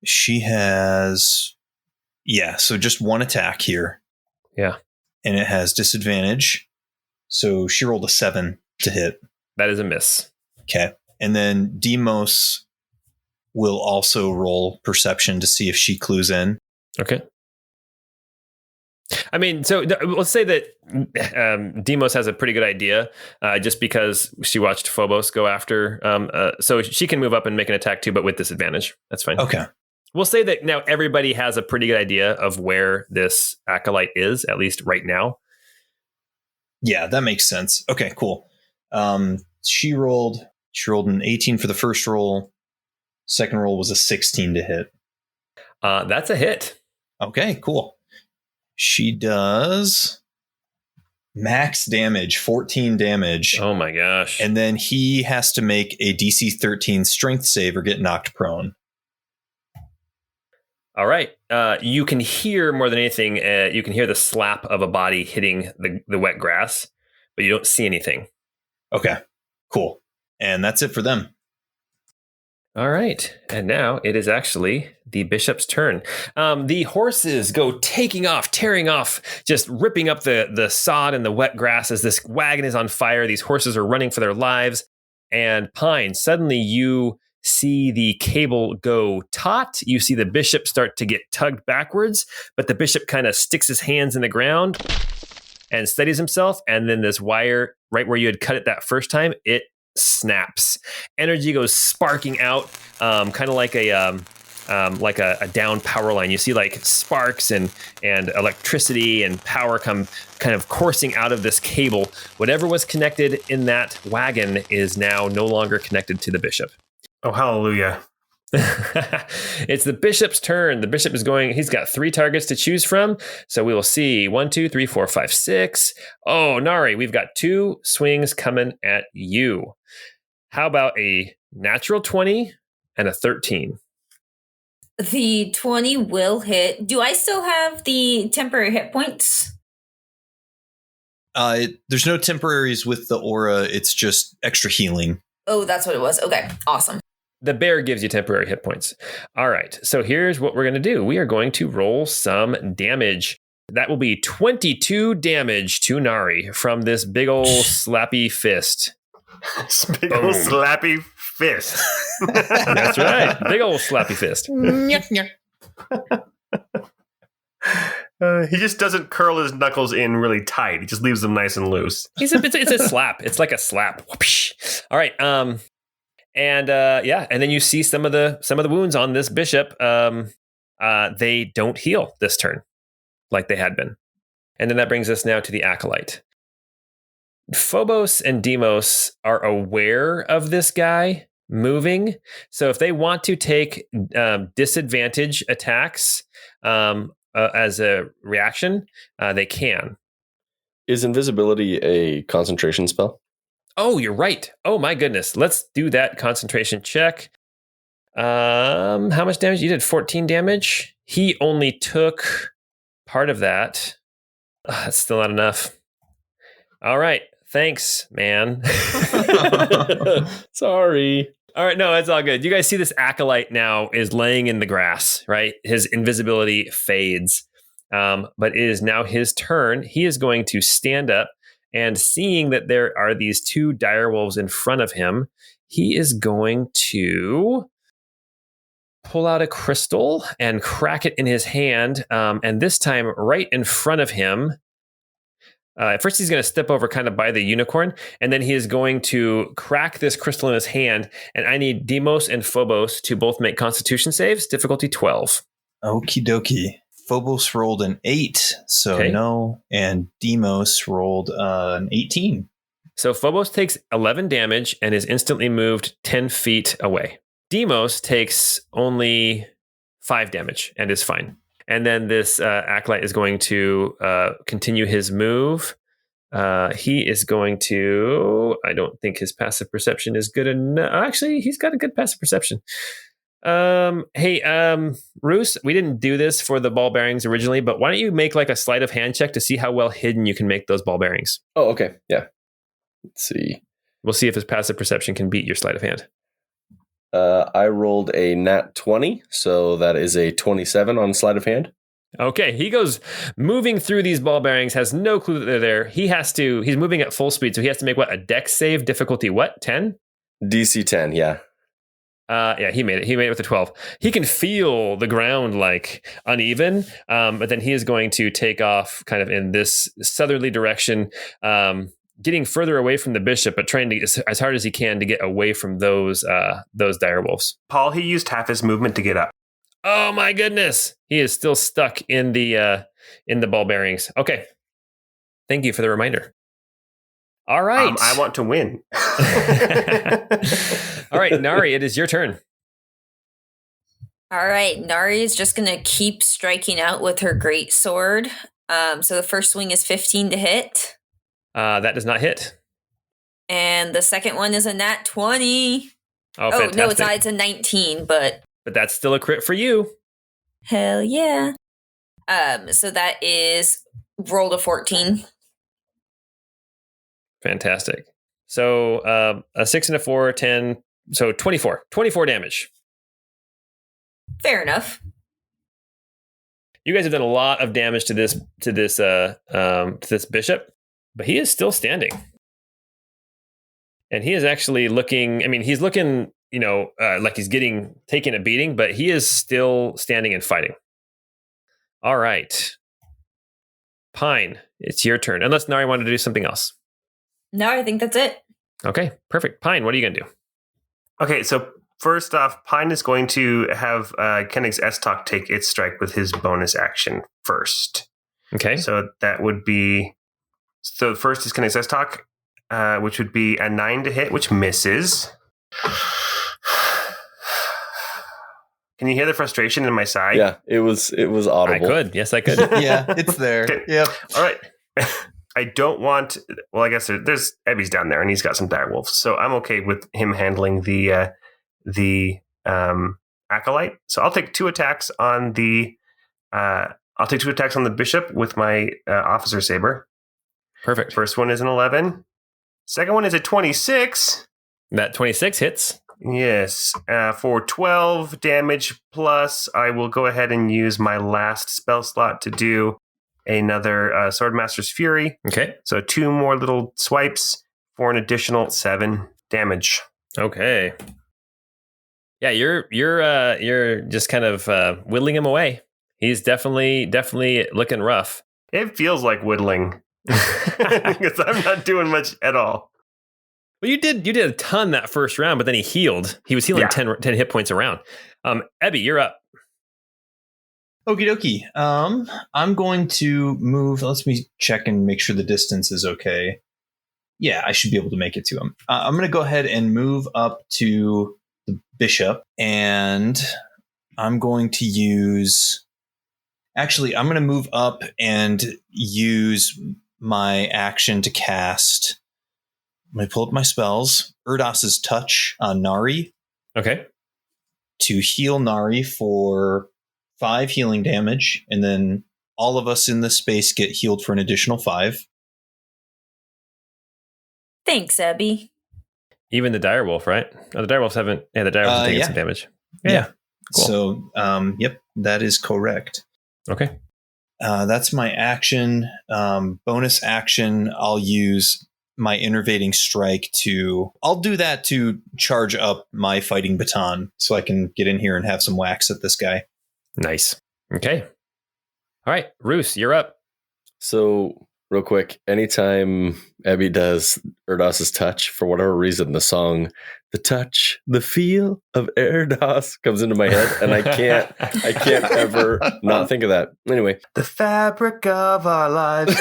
She has... Yeah, so just one attack here. Yeah. And it has disadvantage. So she rolled a 7 to hit. That is a miss. Okay. And then Deimos will also roll perception to see if she clues in. Okay. I mean, so let's say that Deimos has a pretty good idea just because she watched Phobos go after. So she can move up and make an attack too, but with disadvantage. That's fine. Okay. We'll say that now everybody has a pretty good idea of where this acolyte is, at least right now. Yeah, that makes sense. Okay, cool. She rolled an 18 for the first roll. Second roll was a 16 to hit. That's a hit. Okay, cool. She does max damage, 14 damage. Oh my gosh. And then he has to make a DC 13 strength save or get knocked prone. All right. You can hear more than anything, you can hear the slap of a body hitting the wet grass, but you don't see anything. Okay, cool. And that's it for them. All right. And now it is actually the bishop's turn. The horses go taking off, tearing off, just ripping up the sod and the wet grass as this wagon is on fire. These horses are running for their lives. And Pine, suddenly you see the cable go taut. You see the bishop start to get tugged backwards, but the bishop kind of sticks his hands in the ground and steadies himself. And then this wire, right where you had cut it that first time, it snaps. Energy goes sparking out, kind of like a down power line. You see like sparks and electricity and power come kind of coursing out of this cable. Whatever was connected in that wagon is now no longer connected to the bishop. Oh, hallelujah. It's the bishop's turn. The bishop is going, he's got 3 targets to choose from. So we will see 1, 2, 3, 4, 5, 6. Oh, Nari, we've got 2 swings coming at you. How about a natural 20 and a 13? The 20 will hit. Do I still have the temporary hit points? There's no temporaries with the aura. It's just extra healing. Oh, that's what it was. Okay, awesome. The bear gives you temporary hit points. All right, so here's what we're going to do. We are going to roll some damage. That will be 22 damage to Nari from this big old slappy fist. This big old slappy fist. That's right, big old slappy fist. He just doesn't curl his knuckles in really tight. He just leaves them nice and loose. It's a slap. It's like a slap. Whoopsh. All right. And then you see some of the wounds on this bishop. They don't heal this turn like they had been. And then that brings us now to the acolyte. Phobos and Deimos are aware of this guy moving. So if they want to take disadvantage attacks as a reaction, they can. Is invisibility a concentration spell? Oh, you're right. Oh my goodness. Let's do that concentration check. How much damage? You did 14 damage. He only took part of that. That's still not enough. All right. Thanks, man. Sorry. All right. No, it's all good. You guys see this acolyte now is laying in the grass, right? His invisibility fades. But it is now his turn. He is going to stand up. And seeing that there are these 2 direwolves in front of him, he is going to pull out a crystal and crack it in his hand. And this time, right in front of him, first he's going to step over kind of by the unicorn, and then he is going to crack this crystal in his hand. And I need Deimos and Phobos to both make Constitution saves, difficulty 12. Okie dokie. Phobos rolled an 8, so okay. No, and Deimos rolled an 18. So Phobos takes 11 damage and is instantly moved 10 feet away. Deimos takes only 5 damage and is fine. And then this acolyte is going to continue his move. He is going to, I don't think his passive perception is good enough. Actually, he's got a good passive perception. Hey, Roos, we didn't do this for the ball bearings originally, but why don't you make like a sleight of hand check to see how well hidden you can make those ball bearings? Oh, okay. Yeah. Let's see. We'll see if his passive perception can beat your sleight of hand. I rolled a nat 20, so that is a 27 on sleight of hand. Okay, he goes moving through these ball bearings, has no clue that they're there. He's moving at full speed, so he has to make what, a dex save, difficulty what, 10? DC 10, yeah. Yeah, he made it. He made it with a 12. He can feel the ground like uneven, but then he is going to take off kind of in this southerly direction, getting further away from the bishop, but trying to get as hard as he can to get away from those direwolves. Paul, he used half his movement to get up. Oh my goodness, he is still stuck in the ball bearings. Okay, thank you for the reminder. All right, I want to win. All right, Nari, it is your turn. All right, Nari is just going to keep striking out with her great sword. So the first swing is 15 to hit. That does not hit. And the second one is a nat 20. Oh, fantastic. No, it's not. It's a 19, but that's still a crit for you. Hell yeah. So that is rolled a 14. Fantastic. So a 6 and a 4, 10, so 24. 24 damage. Fair enough. You guys have done a lot of damage to this bishop, but he is still standing. And he is actually looking, he's looking, like he's taking a beating, but he is still standing and fighting. All right. Pine, it's your turn. Unless Nari wanted to do something else. No, I think that's it. Okay, perfect. Pine, what are you going to do? Okay, so first off, Pine is going to have Koenig's S-Talk take its strike with his bonus action first. Okay. So that would be... So first is Koenig's S-Talk, which would be a 9 to hit, which misses. Can you hear the frustration in my sigh? Yeah, it was audible. I could. Yes, I could. Yeah, it's there. Okay. Yep. All right. I don't want... Well, I guess there's Ebby's down there, and he's got some direwolves, so I'm okay with him handling the acolyte. So I'll take 2 attacks on the... I'll take 2 attacks on the bishop with my officer saber. Perfect. First one is an 11. Second one is a 26. That 26 hits. Yes. For 12 damage plus, I will go ahead and use my last spell slot to do another Swordmaster's Fury. Okay. So 2 more little swipes for an additional 7 damage. Okay. Yeah, you're just kind of whittling him away. He's definitely looking rough. It feels like whittling because I'm not doing much at all. Well, you did a ton that first round, but then he healed. He was healing 10 hit points around. Ebby, you're up. Okie dokie. I'm going to move. Let me check and make sure the distance is okay. Yeah, I should be able to make it to him. I'm going to go ahead and move up to the bishop, and I'm going to use... Actually, I'm going to move up and use my action to cast... Let me pull up my spells. Erdos's Touch on Nari. Okay. To heal Nari for 5 healing damage, and then all of us in this space get healed for an additional 5. Thanks, Ebby. Even the direwolf, right? Oh, the direwolves haven't. Yeah, the direwolves have taken some damage. Yeah. Cool. So, yep, that is correct. Okay. That's my action. Bonus action, I'll use my Innervating Strike I'll do that to charge up my fighting baton so I can get in here and have some whacks at this guy. Nice. Okay. All right, Roos, you're up. So, real quick, anytime Abby does Erdos's Touch, for whatever reason, the song "The Touch, the Feel of Erdos" comes into my head, and I can't ever not think of that. Anyway, the fabric of our lives.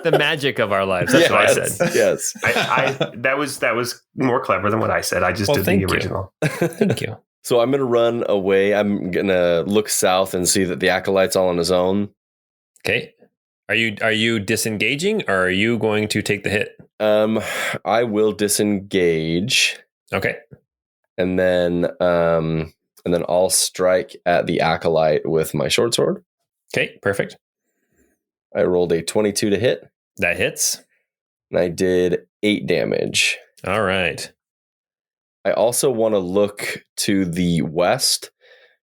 The magic of our lives. That's what I said. Yes. That was more clever than what I said. I just did the original. Thank you. So I'm going to run away. I'm going to look south and see that the acolyte's all on his own. Okay. Are you disengaging, or are you going to take the hit? I will disengage. Okay. And then I'll strike at the acolyte with my short sword. Okay, perfect. I rolled a 22 to hit. That hits. And I did 8 damage. All right. I also want to look to the west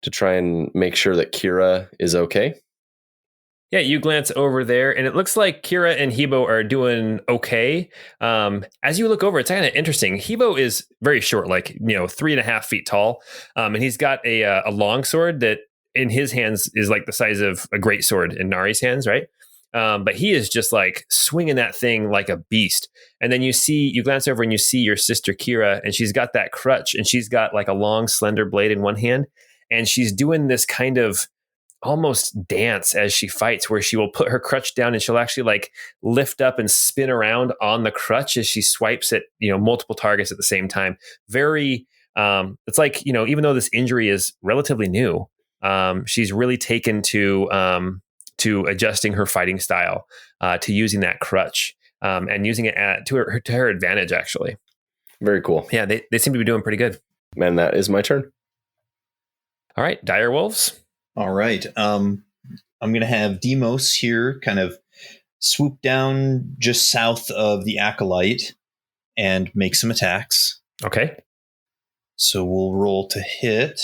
to try and make sure that Kira is okay. Yeah, you glance over there, and it looks like Kira and Hebo are doing okay. As you look over, it's kind of interesting. Hebo is very short, like 3.5 feet tall, and he's got a long sword that in his hands is like the size of a great sword in Nari's hands, right? But he is just like swinging that thing like a beast. And then you glance over and you see your sister Kira, and she's got that crutch, and she's got like a long, slender blade in one hand, and she's doing this kind of almost dance as she fights, where she will put her crutch down and she'll actually like lift up and spin around on the crutch as she swipes at multiple targets at the same time. Very it's like even though this injury is relatively new, she's really taken to to adjusting her fighting style, to using that crutch, and using it to her advantage, actually. Very cool. Yeah, they seem to be doing pretty good. Man, that is my turn. All right, dire wolves. All right. I'm going to have Demos here kind of swoop down just south of the Acolyte and make some attacks. Okay. So we'll roll to hit.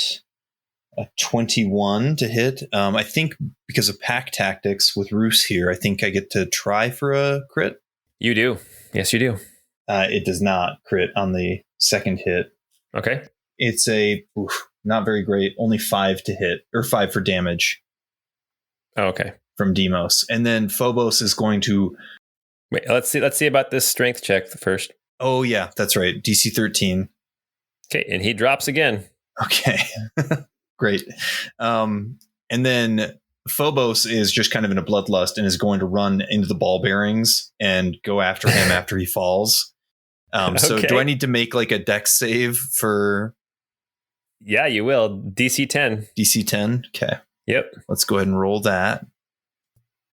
A 21 to hit. I think because of pack tactics with Roos here, I think I get to try for a crit. You do. Yes, you do. It does not crit on the second hit. Okay. It's not very great. Only 5 to hit, or 5 for damage. Oh, okay. From Demos. And then Phobos is going to... Wait, let's see about this strength check first. Oh, yeah, that's right. DC 13. Okay, and he drops again. Okay. Great. And then Phobos is just kind of in a bloodlust and is going to run into the ball bearings and go after him after he falls. So do I need to make like a dex save for... Yeah, you will. DC 10. DC 10? Okay. Yep. Let's go ahead and roll that.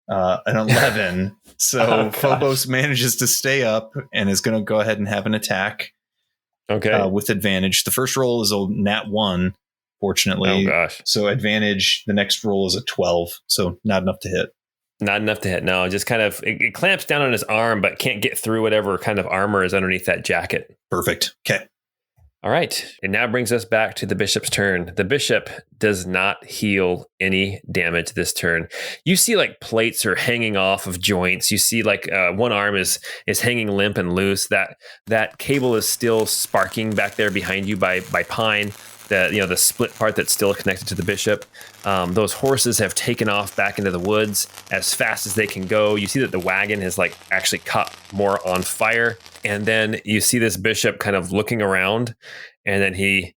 An 11. So Phobos manages to stay up and is going to go ahead and have an attack. Okay. With advantage. The first roll is a nat 1, fortunately. Oh, gosh. So advantage, the next roll is a 12. So not enough to hit. Not enough to hit. No, just kind of, it clamps down on his arm, but can't get through whatever kind of armor is underneath that jacket. Perfect. Okay. All right. It now brings us back to the bishop's turn. The bishop does not heal any damage this turn. You see like plates are hanging off of joints. You see like one arm is hanging limp and loose. That cable is still sparking back there behind you by pine. The split part that's still connected to the bishop. Those horses have taken off back into the woods as fast as they can go. You see that the wagon has like actually caught more on fire. And then you see this bishop kind of looking around, and then he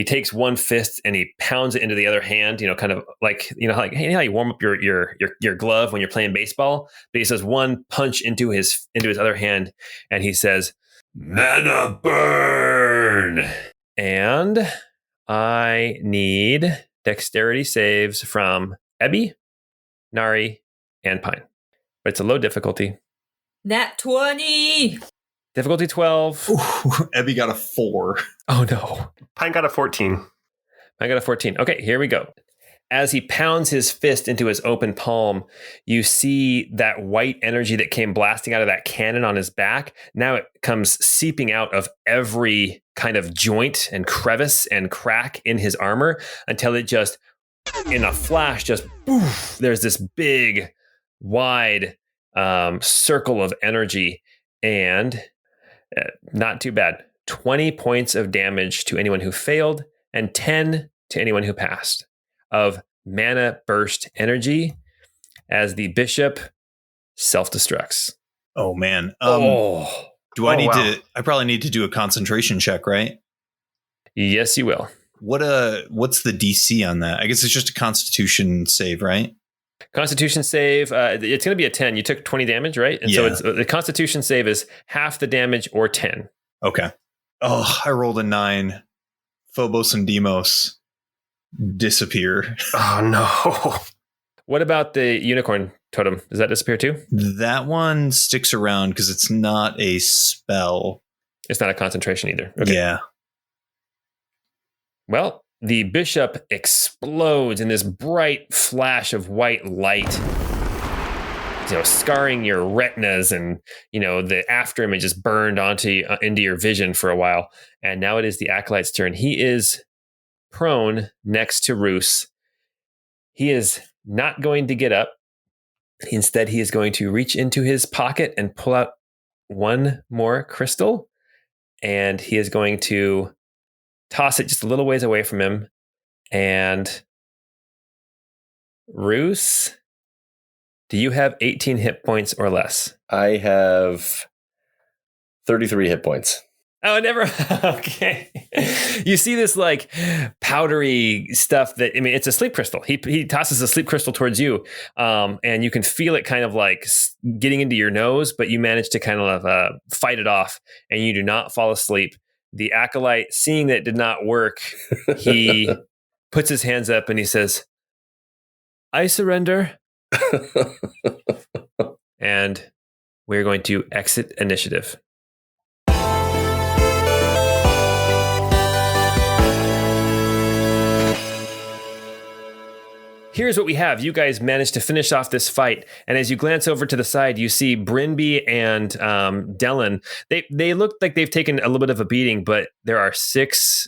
takes one fist and he pounds it into the other hand, kind of like, how you warm up your glove when you're playing baseball. But he says one punch into his other hand, and he says, "Mana burn." And I need dexterity saves from Ebby, Nari, and Pine. But it's a low difficulty. Nat 20! Difficulty 12. Ooh, Ebby got a 4. Oh, no. Pine got a 14. I got a 14. Okay, here we go. As he pounds his fist into his open palm, you see that white energy that came blasting out of that cannon on his back. Now it comes seeping out of every kind of joint and crevice and crack in his armor until it just, in a flash, just poof, there's this big, wide circle of energy. And not too bad. 20 points of damage to anyone who failed and 10 to anyone who passed of mana burst energy as the bishop self-destructs. Oh, man. Do I wow. I probably need to do a concentration check, right? Yes, you will. What's the DC on that? I guess it's just a constitution save, right? Constitution save, it's going to be a 10. You took 20 damage, right? And Yeah. so the constitution save is half the damage or 10. Okay. Oh, I rolled a 9. Phobos and Demos disappear. Oh, no. What about the unicorn totem? Does that disappear too? That one sticks around because it's not a spell. It's not a concentration either. Okay. Yeah. Well, the bishop explodes in this bright flash of white light, scarring your retinas, and the after image is burned into your vision for a while. And now it is the acolyte's turn. He is prone next to Roos. He is not going to get up. Instead, he is going to reach into his pocket and pull out one more crystal, and he is going to toss it just a little ways away from him. And Roos, do you have 18 hit points or less? I have 33 hit points. Oh, never. Okay. You see this like powdery stuff it's a sleep crystal. He tosses a sleep crystal towards you. And you can feel it kind of like getting into your nose, but you manage to kind of fight it off and you do not fall asleep. The acolyte, seeing that it did not work, he puts his hands up and he says, I surrender. And we're going to exit initiative. Here's what we have. You guys managed to finish off this fight. And as you glance over to the side, you see Brinby and Dellen. They look like they've taken a little bit of a beating, but there are 6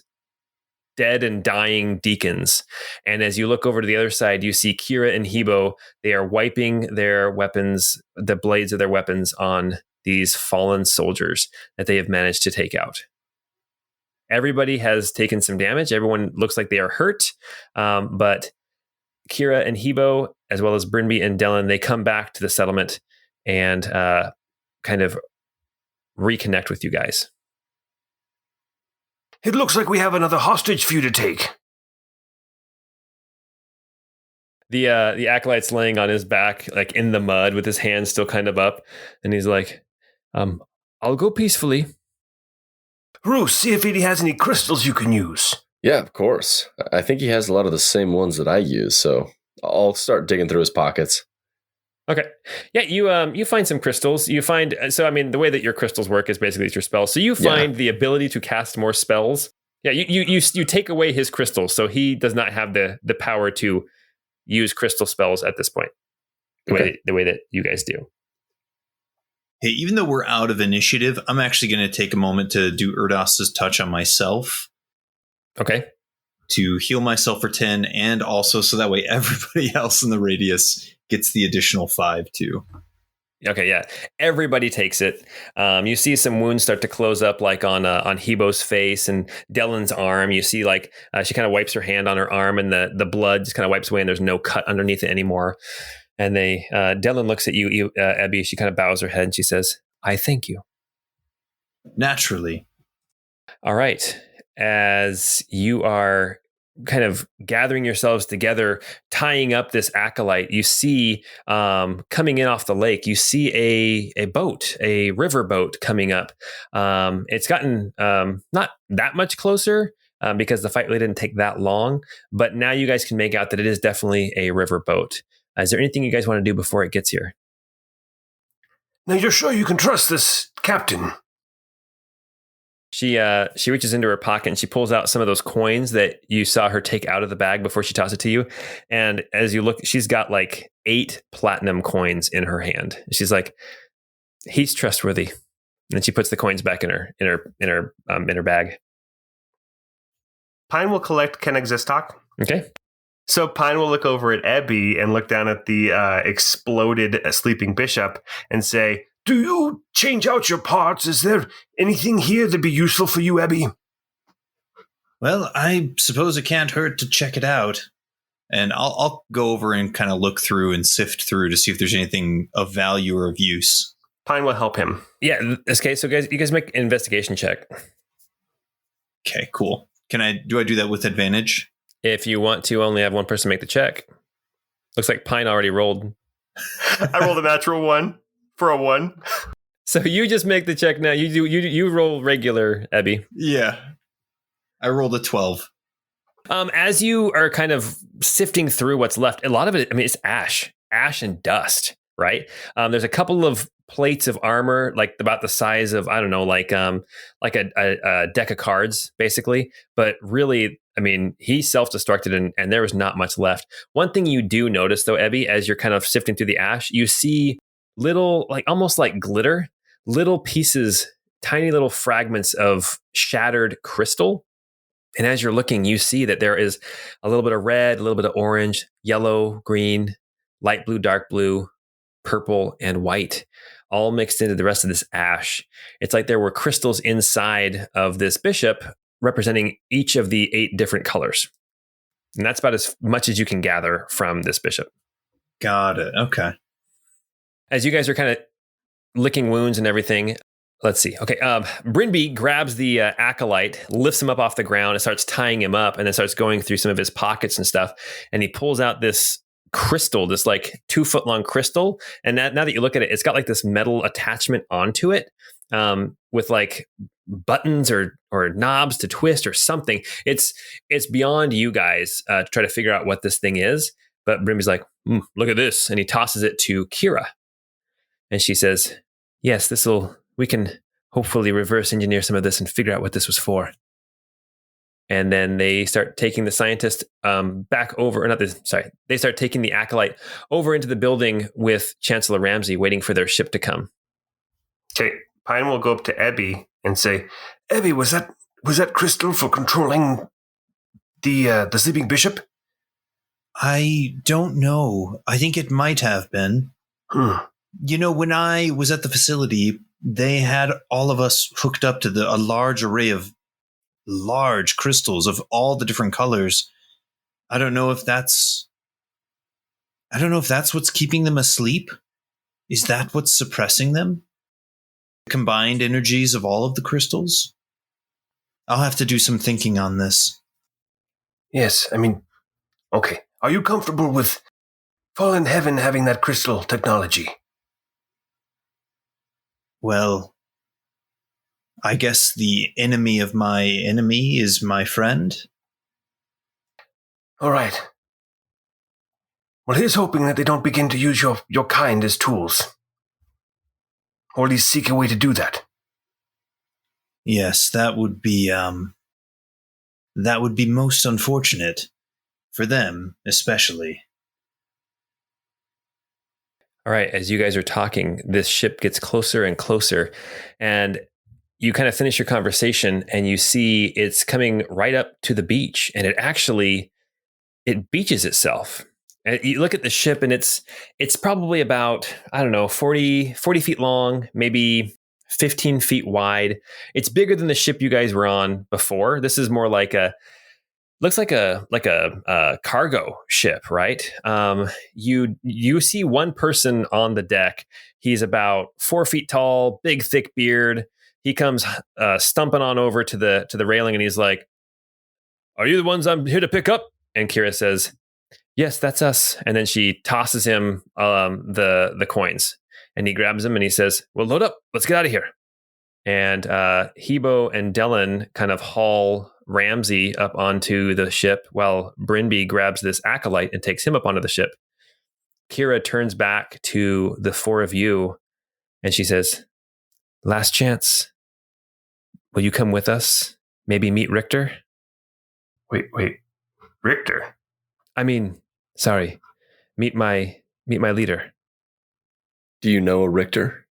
dead and dying deacons. And as you look over to the other side, you see Kira and Hebo. They are wiping their weapons, the blades of their weapons, on these fallen soldiers that they have managed to take out. Everybody has taken some damage. Everyone looks like they are hurt. But Kira and Hebo, as well as Brinby and Dellen, they come back to the settlement and kind of reconnect with you guys. It looks like we have another hostage for you to take. The acolyte's laying on his back, like in the mud, with his hands still kind of up, and he's like, "I'll go peacefully." Roos, see if he has any crystals you can use. Yeah, of course. I think he has a lot of the same ones that I use, so I'll start digging through his pockets. Okay. Yeah, you find some crystals. You find, so I mean, the way that your crystals work is basically it's your spells. So you find the ability to cast more spells. Yeah, you take away his crystals, so he does not have the power to use crystal spells at this point. The way that you guys do. Hey, even though we're out of initiative, I'm actually going to take a moment to do Erdos's touch on myself. Okay. To heal myself for 10, and also so that way everybody else in the radius gets the additional 5 too. Okay, yeah. Everybody takes it. You see some wounds start to close up, like on Hebo's face and Dellen's arm. You see, like she kind of wipes her hand on her arm, and the blood just kind of wipes away, and there's no cut underneath it anymore. And Dellen looks at you, Abby. She kind of bows her head and she says, "I thank you." Naturally. All right. As you are kind of gathering yourselves together, tying up this acolyte, you see coming in off the lake, you see a boat, a river boat coming up. It's gotten not that much closer because the fight really didn't take that long, but now you guys can make out that it is definitely a river boat. Is there anything you guys want to do before it gets here? Now, you're sure you can trust this captain? She reaches into her pocket and she pulls out some of those coins that you saw her take out of the bag before she tossed it to you. And as you look, she's got like 8 platinum coins in her hand. She's like, "He's trustworthy." And then she puts the coins back in her bag. Pine will collect Kenexistok. Okay. So Pine will look over at Ebby and look down at the exploded sleeping bishop and say, "Do you change out your parts? Is there anything here that'd be useful for you, Ebby?" Well, I suppose it can't hurt to check it out. And I'll go over and kind of look through and sift through to see if there's anything of value or of use. Pine will help him. Yeah. Okay. So you guys make an investigation check. Okay, cool. Do I do that with advantage? If you want to only have one person make the check. Looks like Pine already rolled. I rolled a natural 1 for a 1. So you just make the check now. You roll regular, Ebby. Yeah. I rolled a 12. As you are kind of sifting through what's left, a lot of it, I mean, it's ash and dust, right? There's a couple of plates of armor, like about the size of, I don't know, like a deck of cards, basically. But really, I mean, he self-destructed and there was not much left. One thing you do notice, though, Ebby, as you're kind of sifting through the ash, you see little, like almost like glitter, little pieces, tiny little fragments of shattered crystal. And as you're looking, you see that there is a little bit of red, a little bit of orange, yellow, green, light blue, dark blue, purple, and white, all mixed into the rest of this ash. It's like there were crystals inside of this bishop representing each of the 8 different colors. And that's about as much as you can gather from this bishop. Got it. Okay. As you guys are kind of licking wounds and everything, let's see. Okay. Brinby grabs the acolyte, lifts him up off the ground and starts tying him up, and then starts going through some of his pockets and stuff. And he pulls out this crystal, this like 2-foot long crystal. And now that you look at it, it's got like this metal attachment onto it with like buttons or knobs to twist or something. It's beyond you guys to try to figure out what this thing is. But Brimby's like, look at this. And he tosses it to Kira. And she says, yes, we can hopefully reverse engineer some of this and figure out what this was for. And then they start taking the scientist back over, they start taking the acolyte over into the building with Chancellor Ramsey, waiting for their ship to come. Okay, Pine will go up to Ebby and say, Ebby, was that crystal for controlling the sleeping bishop? I don't know. I think it might have been. You know, when I was at the facility, they had all of us hooked up to a large array of large crystals of all the different colors. I don't know if that's what's keeping them asleep. Is that what's suppressing them? Combined energies of all of the crystals? I'll have to do some thinking on this. Yes, I mean, okay. Are you comfortable with Fallen Heaven having that crystal technology? Well, I guess the enemy of my enemy is my friend. All right. Well, here's hoping that they don't begin to use your kind as tools. Or at least seek a way to do that. Yes, that would be most unfortunate. For them, especially. All right, as you guys are talking, this ship gets closer and closer, and you kind of finish your conversation and you see it's coming right up to the beach, and it beaches itself. And you look at the ship and it's probably about, 40 feet long, maybe 15 feet wide. It's bigger than the ship you guys were on before. This is more like looks like a cargo ship, right? You see one person on the deck. He's about 4 feet tall, big thick beard. He comes stumping on over to the railing, and he's like, "Are you the ones I'm here to pick up?" And Kira says, "Yes, that's us." And then she tosses him the coins, and he grabs them and he says, "Well, load up. Let's get out of here." And Hebo and Dellen kind of haul Ramsey up onto the ship while Brinby grabs this acolyte and takes him up onto the ship. Kira turns back to the four of you and she says, "Last chance. Will you come with us? Maybe meet Richter?" Wait. Richter? I mean, sorry. Meet my leader. Do you know a Richter?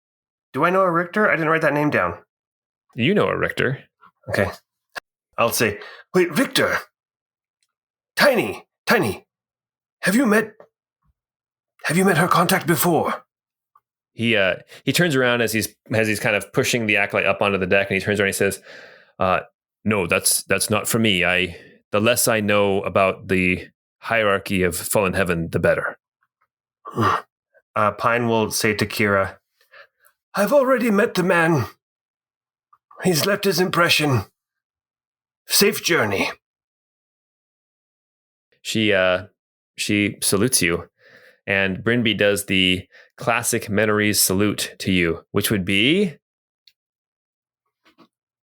Do I know a Richter? I didn't write that name down. You know a Richter. Okay. I'll say, wait, Richter. Tiny. Have you met her contact before? He turns around as he's kind of pushing the acolyte up onto the deck, and he turns around and he says, "No, that's not for me. The less I know about the hierarchy of fallen heaven, the better." Pine will say to Kira, "I've already met the man. He's left his impression. Safe journey." She salutes you, and Brinby does the classic Menorese salute to you, which would be...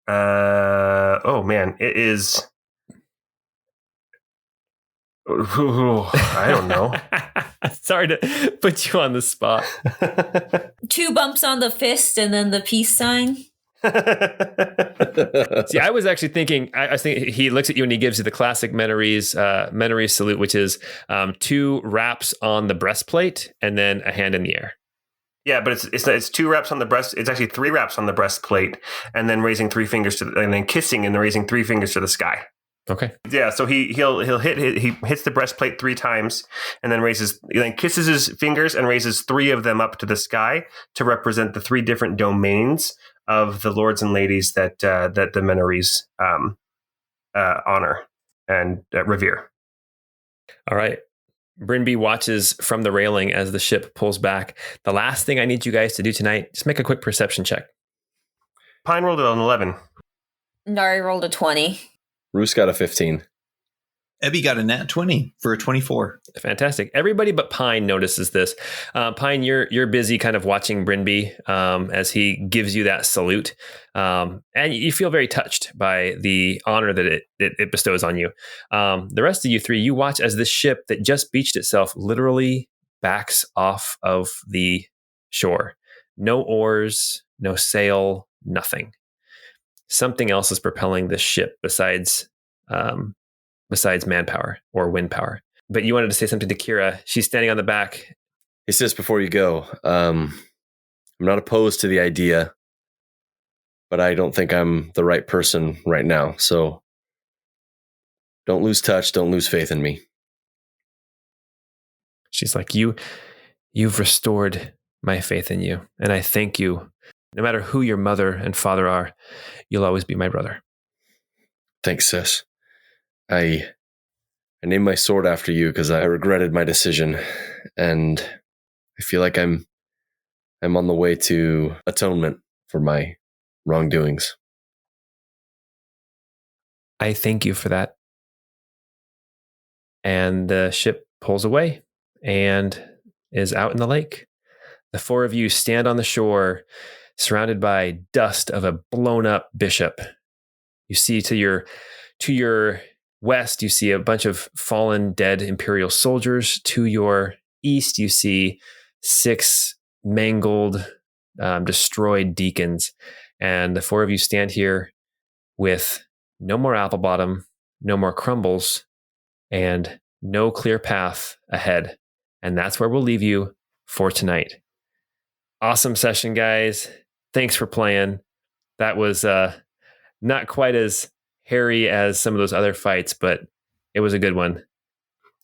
Oh man, it is... I don't know. Sorry to put you on the spot. 2 bumps on the fist and then the peace sign. See, I was actually thinking, I think he looks at you and he gives you the classic Menorese salute, which is 2 raps on the breastplate and then a hand in the air. Yeah, but it's 2 raps on the breast. It's actually 3 raps on the breastplate, and then raising 3 fingers and then kissing and then raising 3 fingers to the sky. Okay. Yeah, so he hits the breastplate 3 times, and then kisses his fingers and raises 3 of them up to the sky to represent the 3 different domains of the lords and ladies that the Menorese honor and revere. All right. Brinby watches from the railing as the ship pulls back. The last thing I need you guys to do tonight, just make a quick perception check. Pine rolled an 11. Nari rolled a 20. Roos got a 15. Ebby got a nat 20 for a 24. Fantastic. Everybody but Pine notices this. Pine, you're busy kind of watching Brinby as he gives you that salute. And you feel very touched by the honor that it bestows on you. The rest of you three, you watch as this ship that just beached itself literally backs off of the shore. No oars, no sail, nothing. Something else is propelling this ship besides manpower or wind power. But you wanted to say something to Kira. She's standing on the back. He says, before you go, I'm not opposed to the idea, but I don't think I'm the right person right now. So don't lose touch. Don't lose faith in me. She's like, you've restored my faith in you. And I thank you. No matter who your mother and father are, you'll always be my brother. Thanks, sis. I named my sword after you because I regretted my decision, and I feel like I'm on the way to atonement for my wrongdoings. I thank you for that. And the ship pulls away and is out in the lake. The four of you stand on the shore, surrounded by dust of a blown up bishop. You see to your west, you see a bunch of fallen, dead Imperial soldiers. To your east, you see 6 mangled, destroyed deacons. And the four of you stand here with no more apple bottom, no more crumbles, and no clear path ahead. And that's where we'll leave you for tonight. Awesome session, guys. Thanks for playing. That was not quite as hairy as some of those other fights, but it was a good one.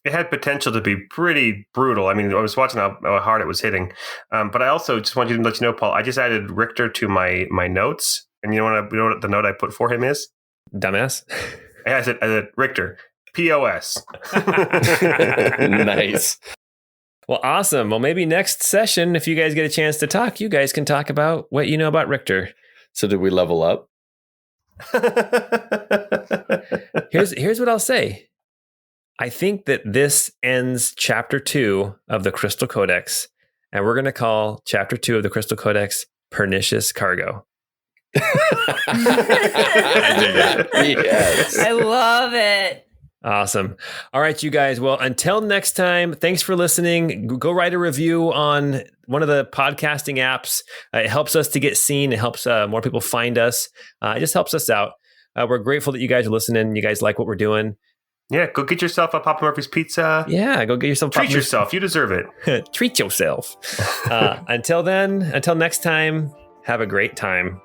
It had potential to be pretty brutal. I mean, I was watching how hard it was hitting. But I also just wanted to let you know, Paul, I just added Richter to my notes. And you know what the note I put for him is? Dumbass. I said Richter. POS. Nice. Well, awesome. Well, maybe next session, if you guys get a chance to talk, you guys can talk about what you know about Richter. So did we level up? Here's what I'll say. I think that this ends chapter 2 of the Crystal Codex, and we're going to call chapter 2 of the Crystal Codex Pernicious Cargo. Yes. I love it. Awesome. All right, you guys. Well, until next time, thanks for listening. Go write a review on one of the podcasting apps. It helps us to get seen. It helps more people find us. It just helps us out. We're grateful that you guys are listening. You guys like what we're doing. Yeah, go get yourself a Papa Murphy's pizza. Yeah, go get yourself. Treat yourself. You deserve it. Treat yourself. Until next time, have a great time.